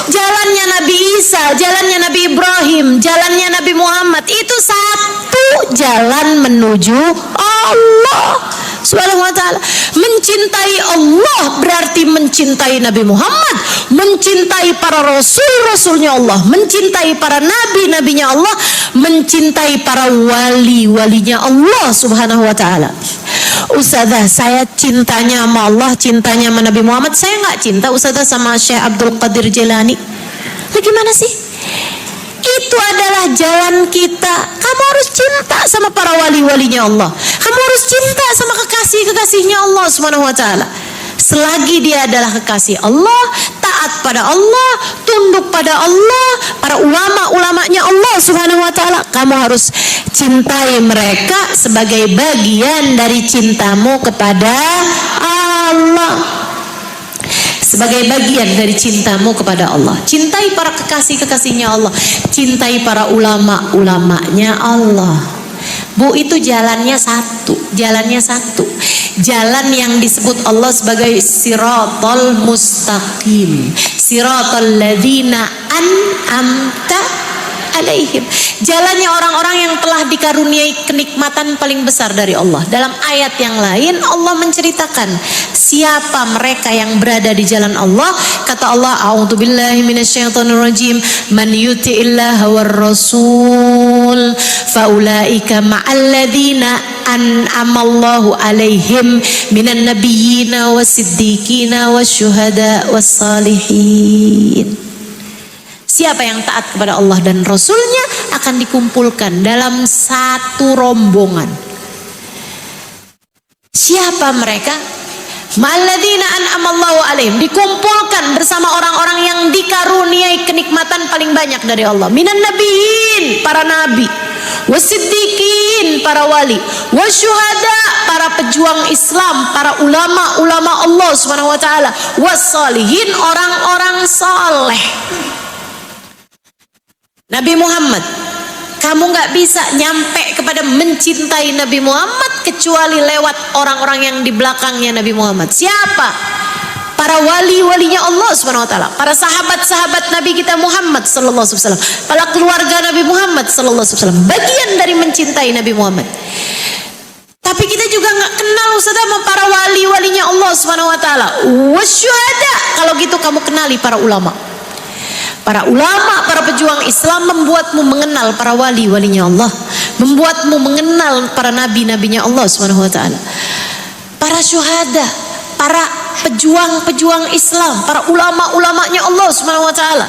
Jalannya Nabi Isa, jalannya Nabi Ibrahim, jalannya Nabi Muhammad itu satu jalan menuju Allah Subhanahu wa ta'ala. Mencintai Allah berarti mencintai Nabi Muhammad, mencintai para rasul-rasulnya Allah, mencintai para nabi-nabinya Allah, mencintai para wali-walinya Allah Subhanahu wa ta'ala. Ustazah, saya cintanya sama Allah, cintanya sama Nabi Muhammad. Saya nggak cinta Ustazah sama Syekh Abdul Qadir Jailani. Bagaimana sih? Itu adalah jalan kita. Kamu harus cinta sama para wali-walinya Allah. Kamu harus cinta sama kekasih-kekasihnya Allah Subhanahu wa ta'ala. Selagi dia adalah kekasih Allah, taat pada Allah, tunduk pada Allah, para ulama-ulamanya Allah Subhanahu wa ta'ala, kamu harus cintai mereka sebagai bagian dari cintamu kepada Allah. Sebagai bagian dari cintamu kepada Allah. Cintai para kekasih-kekasihnya Allah, cintai para ulama-ulamanya Allah. Bu, itu jalannya satu, jalannya satu. Jalan yang disebut Allah sebagai siratal mustaqim, siratal ladzina an'amta alaihim. Jalannya orang-orang yang telah dikaruniai kenikmatan paling besar dari Allah. Dalam ayat yang lain Allah menceritakan siapa mereka yang berada di jalan Allah. Kata Allah, a'udzubillahi minasyaitonirrajim, man yuti'illaha war rasul faulaika ma'alladzina an'amallahu alaihim minan nabiyyina wasiddiqina wasyuhada wassalihin. Siapa yang taat kepada Allah dan Rasulnya akan dikumpulkan dalam satu rombongan. Siapa mereka? Ma'alladzina an'amallahu alaihim, dikumpulkan bersama orang-orang yang dikaruniai kenikmatan paling banyak dari Allah. Minan nabiyyin, para nabi, wasiddiqin, para wali, wasyuhada, para pejuang Islam, para ulama-ulama Allah Subhanahu wa ta'ala, wassalihin, orang-orang saleh. Nabi Muhammad, kamu gak bisa nyampe kepada mencintai Nabi Muhammad kecuali lewat orang-orang yang di belakangnya Nabi Muhammad. Siapa? Para wali-walinya Allah Subhanahu wa ta'ala, para sahabat-sahabat Nabi kita Muhammad sallallahu alaihi wasallam, para keluarga Nabi Muhammad sallallahu alaihi wasallam, bagian dari mencintai Nabi Muhammad. Tapi kita juga gak kenal sama para wali-walinya Allah Subhanahu wa ta'ala. Wasyuhada, kalau gitu kamu kenali para ulama. Para ulama, para pejuang Islam membuatmu mengenal para wali-walinya Allah, membuatmu mengenal para nabi-nabinya Allah Subhanahu wa ta'ala. Para syuhada, para pejuang-pejuang Islam, para ulama-ulamanya Allah Subhanahu wa ta'ala.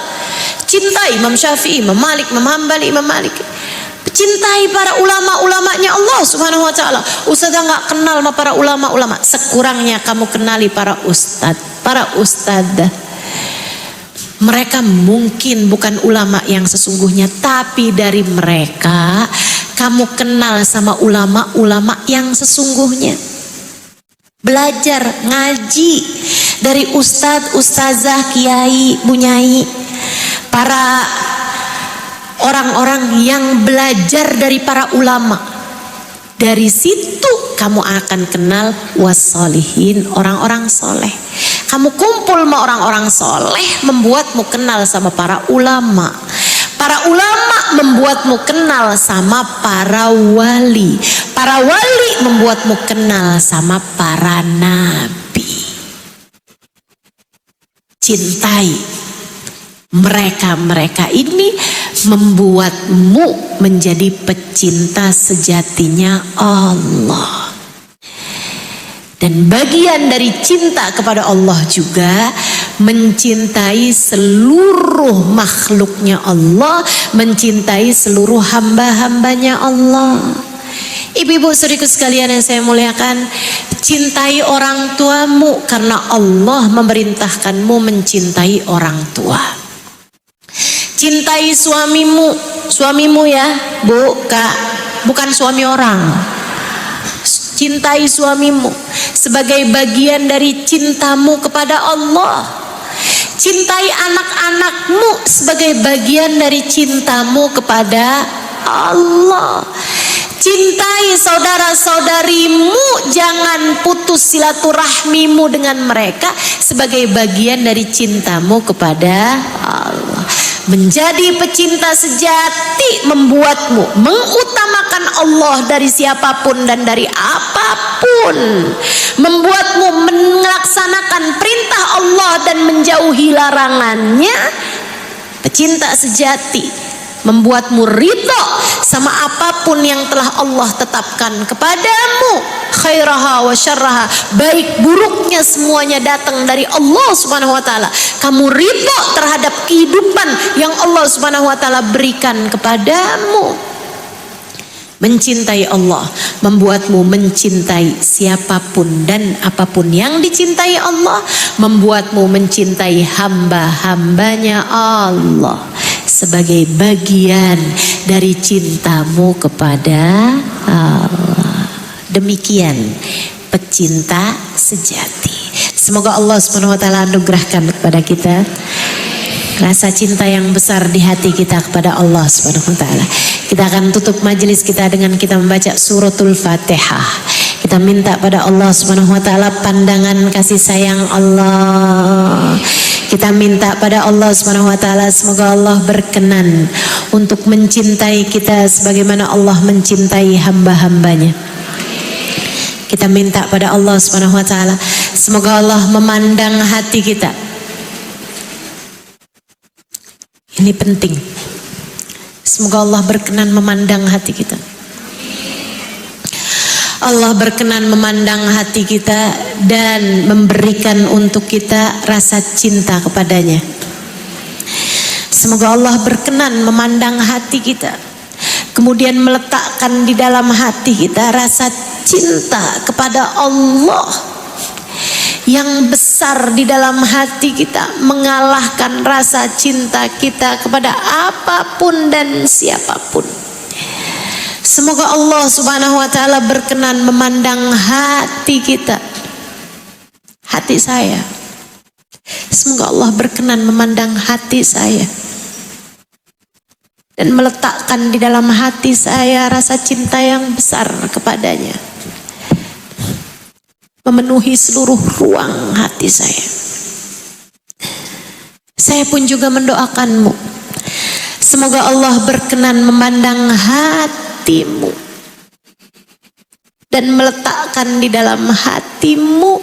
Cintai Imam Syafi'i, Imam Malik, Imam Hambali, Imam Malik. Cintai para ulama-ulamanya Allah Subhanahu wa ta'ala. Ustazah gak kenal sama para ulama-ulama. Sekurangnya kamu kenali para ustadz, para ustadzah. Mereka mungkin bukan ulama yang sesungguhnya, tapi dari mereka kamu kenal sama ulama-ulama yang sesungguhnya. Belajar ngaji dari ustadz, ustazah, kiai, bunyai, para orang-orang yang belajar dari para ulama. Dari situ kamu akan kenal wassalihin, orang-orang soleh. Kamu kumpul sama orang-orang soleh, membuatmu kenal sama para ulama. Para ulama membuatmu kenal sama para wali. Para wali membuatmu kenal sama para nabi. Cintai mereka ini membuatmu menjadi pecinta sejatinya Allah. Dan bagian dari cinta kepada Allah juga mencintai seluruh makhluknya Allah, mencintai seluruh hamba-hambanya Allah. Ibu-ibu saudariku sekalian yang saya muliakan, cintai orang tuamu karena Allah memerintahkanmu mencintai orang tua. Cintai suamimu ya Bu, Kak, bukan suami orang. Cintai suamimu sebagai bagian dari cintamu kepada Allah. Cintai anak-anakmu sebagai bagian dari cintamu kepada Allah. Cintai saudara-saudarimu, jangan putus silaturahmimu dengan mereka sebagai bagian dari cintamu kepada Allah. Menjadi pecinta sejati membuatmu mengutamakan Allah dari siapapun dan dari apapun. Membuatmu melaksanakan perintah Allah dan menjauhi larangannya. Pecinta sejati membuatmu ridho sama apapun yang telah Allah tetapkan kepadamu. Khairaha wa syarraha, baik buruknya semuanya datang dari Allah Subhanahu wa taala. Kamu ridho terhadap kehidupan yang Allah Subhanahu wa taala berikan kepadamu. Mencintai Allah membuatmu mencintai siapapun dan apapun yang dicintai Allah, membuatmu mencintai hamba-hambanya Allah sebagai bagian dari cintamu kepada Allah. Demikian pecinta sejati. Semoga Allah Subhanahu wa taala anugerahkan kepada kita rasa cinta yang besar di hati kita kepada Allah Subhanahu wa taala. Kita akan tutup majelis kita dengan kita membaca suratul Fatihah. Kita minta pada Allah Subhanahu wa taala pandangan kasih sayang Allah. Kita minta pada Allah Subhanahu wa taala semoga Allah berkenan untuk mencintai kita sebagaimana Allah mencintai hamba-hambanya. Kita minta pada Allah Subhanahu wa taala semoga Allah memandang hati kita. Ini penting. Semoga Allah berkenan memandang hati kita. Allah berkenan memandang hati kita dan memberikan untuk kita rasa cinta kepadanya. Semoga Allah berkenan memandang hati kita, kemudian meletakkan di dalam hati kita rasa cinta kepada Allah yang besar di dalam hati kita, mengalahkan rasa cinta kita kepada apapun dan siapapun. Semoga Allah Subhanahu wa taala berkenan memandang hati kita. Hati saya. Semoga Allah berkenan memandang hati saya dan meletakkan di dalam hati saya rasa cinta yang besar kepadanya. Memenuhi seluruh ruang hati saya. Saya pun juga mendoakanmu. Semoga Allah berkenan memandang hatimu dan meletakkan di dalam hatimu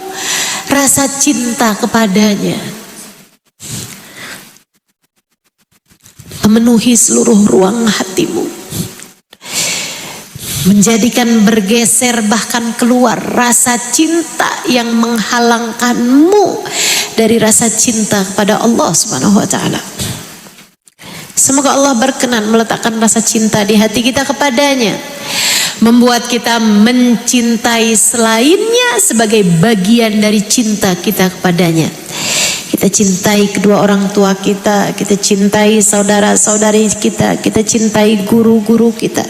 rasa cinta kepadanya. Memenuhi seluruh ruang hatimu. Menjadikan bergeser bahkan keluar rasa cinta yang menghalangkanmu dari rasa cinta kepada Allah Subhanahu wa taala. Semoga Allah berkenan meletakkan rasa cinta di hati kita kepadanya, membuat kita mencintai selainnya sebagai bagian dari cinta kita kepadanya. Kita cintai kedua orang tua kita, kita cintai saudara-saudari kita cintai guru-guru kita.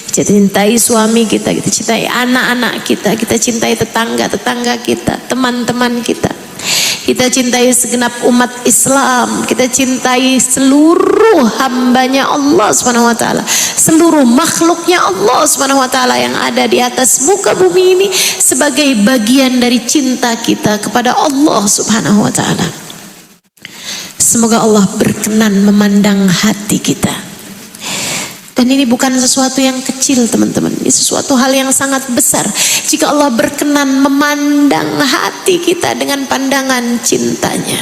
Kita cintai suami kita cintai anak-anak kita cintai tetangga-tetangga kita, teman-teman kita. Kita cintai segenap umat Islam, kita cintai seluruh hambanya Allah Subhanahu wa taala, seluruh makhluknya Allah Subhanahu wa taala yang ada di atas muka bumi ini sebagai bagian dari cinta kita kepada Allah Subhanahu wa taala. Semoga Allah berkenan memandang hati kita. Dan ini bukan sesuatu yang kecil teman-teman, ini sesuatu hal yang sangat besar. Jika Allah berkenan memandang hati kita dengan pandangan cintanya.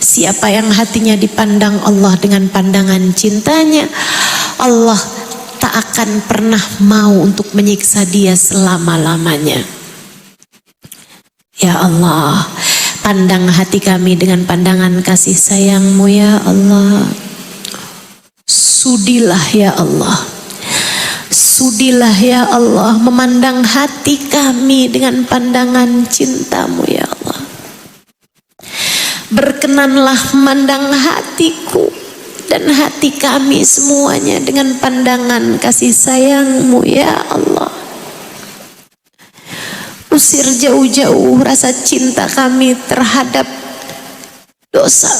Siapa yang hatinya dipandang Allah dengan pandangan cintanya, Allah tak akan pernah mau untuk menyiksa dia selama-lamanya. Ya Allah, pandang hati kami dengan pandangan kasih sayang-Mu ya Allah. Sudilah ya Allah, sudilah ya Allah memandang hati kami dengan pandangan cinta-Mu ya Allah. Berkenanlah memandang hatiku dan hati kami semuanya dengan pandangan kasih sayang-Mu ya Allah. Usir jauh-jauh rasa cinta kami terhadap dosa.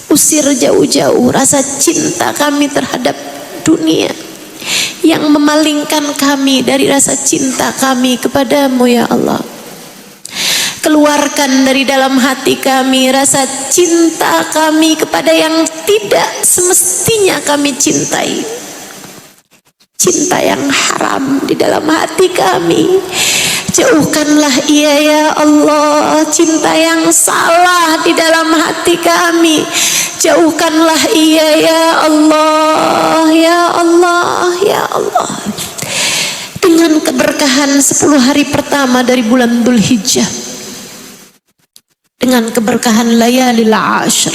Usir jauh-jauh rasa cinta kami terhadap dunia yang memalingkan kami dari rasa cinta kami kepadamu ya Allah. Keluarkan dari dalam hati kami rasa cinta kami kepada yang tidak semestinya kami cintai. Cinta yang haram di dalam hati kami. Jauhkanlah ia ya Allah, cinta yang salah di dalam hati kami. Jauhkanlah ia ya Allah, ya Allah, ya Allah. Dengan keberkahan 10 hari pertama dari bulan Dzulhijjah, dengan keberkahan layalil ashr,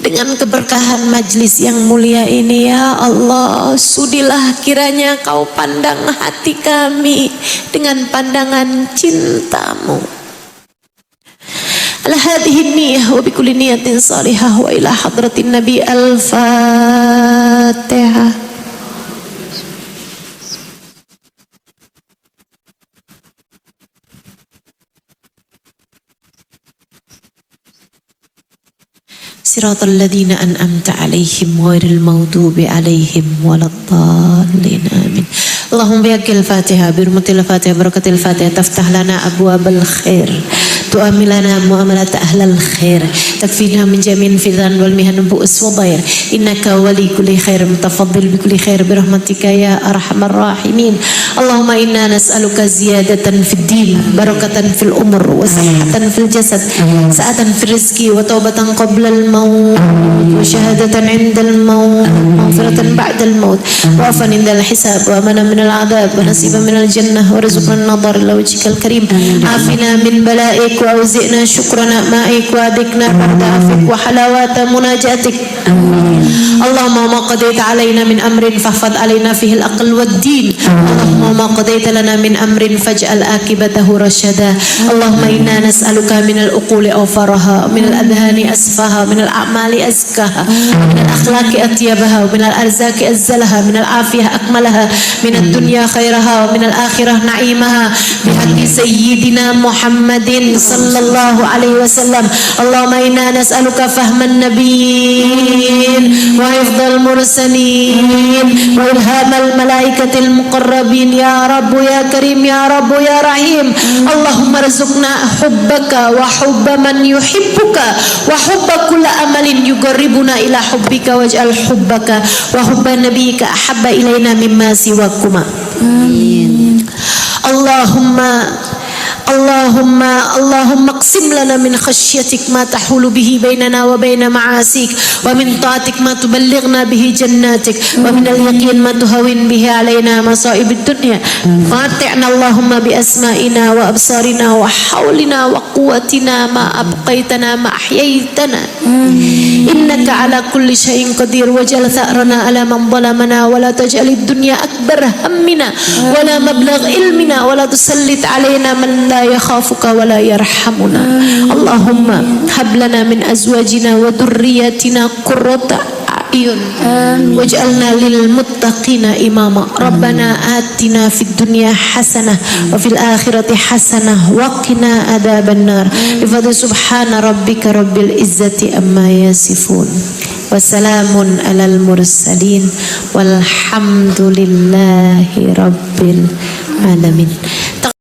dengan keberkahan majlis yang mulia ini ya Allah, sudilah kiranya Kau pandang hati kami dengan pandangan cinta-Mu. Ala hadhihi niyyah wa bikulli niyatin salihah wa ila hadratin Nabi al-Fatihah. Siratal ladzina an'amta 'alaihim ghairil maghdubi 'alaihim waladdallin. Amin. Allahumma bihaqqil Fatihah bi hurmatil Fatihah barakatil Fatihah taftah lana abwabal khair tu'amil lana muamalat ahlal khair takfina min jami'in fidhan wal mihan bu'us wa dhair innaka wali kulli khair mutafaddil bi kulli khair bi rahmatika ya arhamar rahimin. Allahumma inna nas'aluka ziyadatan fid din barakatan fil umur wa sihhatan fil jasad sa'atan fil rizqi wa taubatan qabla al maut wa syahadatan 'inda al maut maghfiratan ba'da al maut wa afan 'inda al hisab wa amana min al 'adab wa nasiban min al jannah wa rizqan nadhar ila wajhikal karim. Afina min bala'ik wa awzi'na syukrana ma'ik wa adikna barda'afik wa halawata munajatik. Allahumma ma qadaita alaina min amrin fahfad alaina fihi al aql wad din. Allahumma ma qadaita lana min amrin faj'al akibatahu rasyada. Allahumma inna nas'aluka min al uquli awfaraha min al adhani asfaha min al a'mali azkaha min al akhlaqi atyabaha min al arzaqi azzalaha min al afiyah akmalaha min ad dunya khairaha wa min al akhirah na'imaha bihaqqi sayyidina Muhammadin sallallahu alaihi wasallam. Allahumma inna nas'aluka fahman nabiyyin wa hifdzal mursalin wa ilhamal malaikatil muqarrabin ya Rabbu ya Karim ya Rabbu ya Rahim. Allahumma rizukna hubbaka wa hubba man yuhibbuka wa hubba kulla amalin yugarribuna ila hubbika waj'al hubbaka wa hubba nabiyyika ahabba ilaina mimma siwakuma. Amin. Allahumma qsim lana min khashyatik ma tahulu bihi bainana wa baina ma'asik wa min ta'atik ma tuballighna bihi jannatik wa min al-yaqin ma tuhawin bihi alaina masa'ibid dunya. Mati'na Allahumma bi asma'ina wa absarina wa hawlina wa quwwatina ma abqaitana ma ahyaytana. Innaka ala kulli syai'in qadir waj'al tha'rana ala man zalamana wa la taj'alid dunya akbar hammina wa la mablagh ilmina wa la tusallit alaina man la yakhafuka wa la yarhamuna. Allahumma hab lana min azwajina wa dhurriyyatina qurrata a'yun waj'alna lil muttaqina imama. Rabbana atina fid dunya hasanah wa fil akhirati hasanah wa qina adzabannar. Bi fadli subhana rabbika rabbil izzati amma yasifun wa salamun alal mursalin walhamdulillahi rabbil alamin.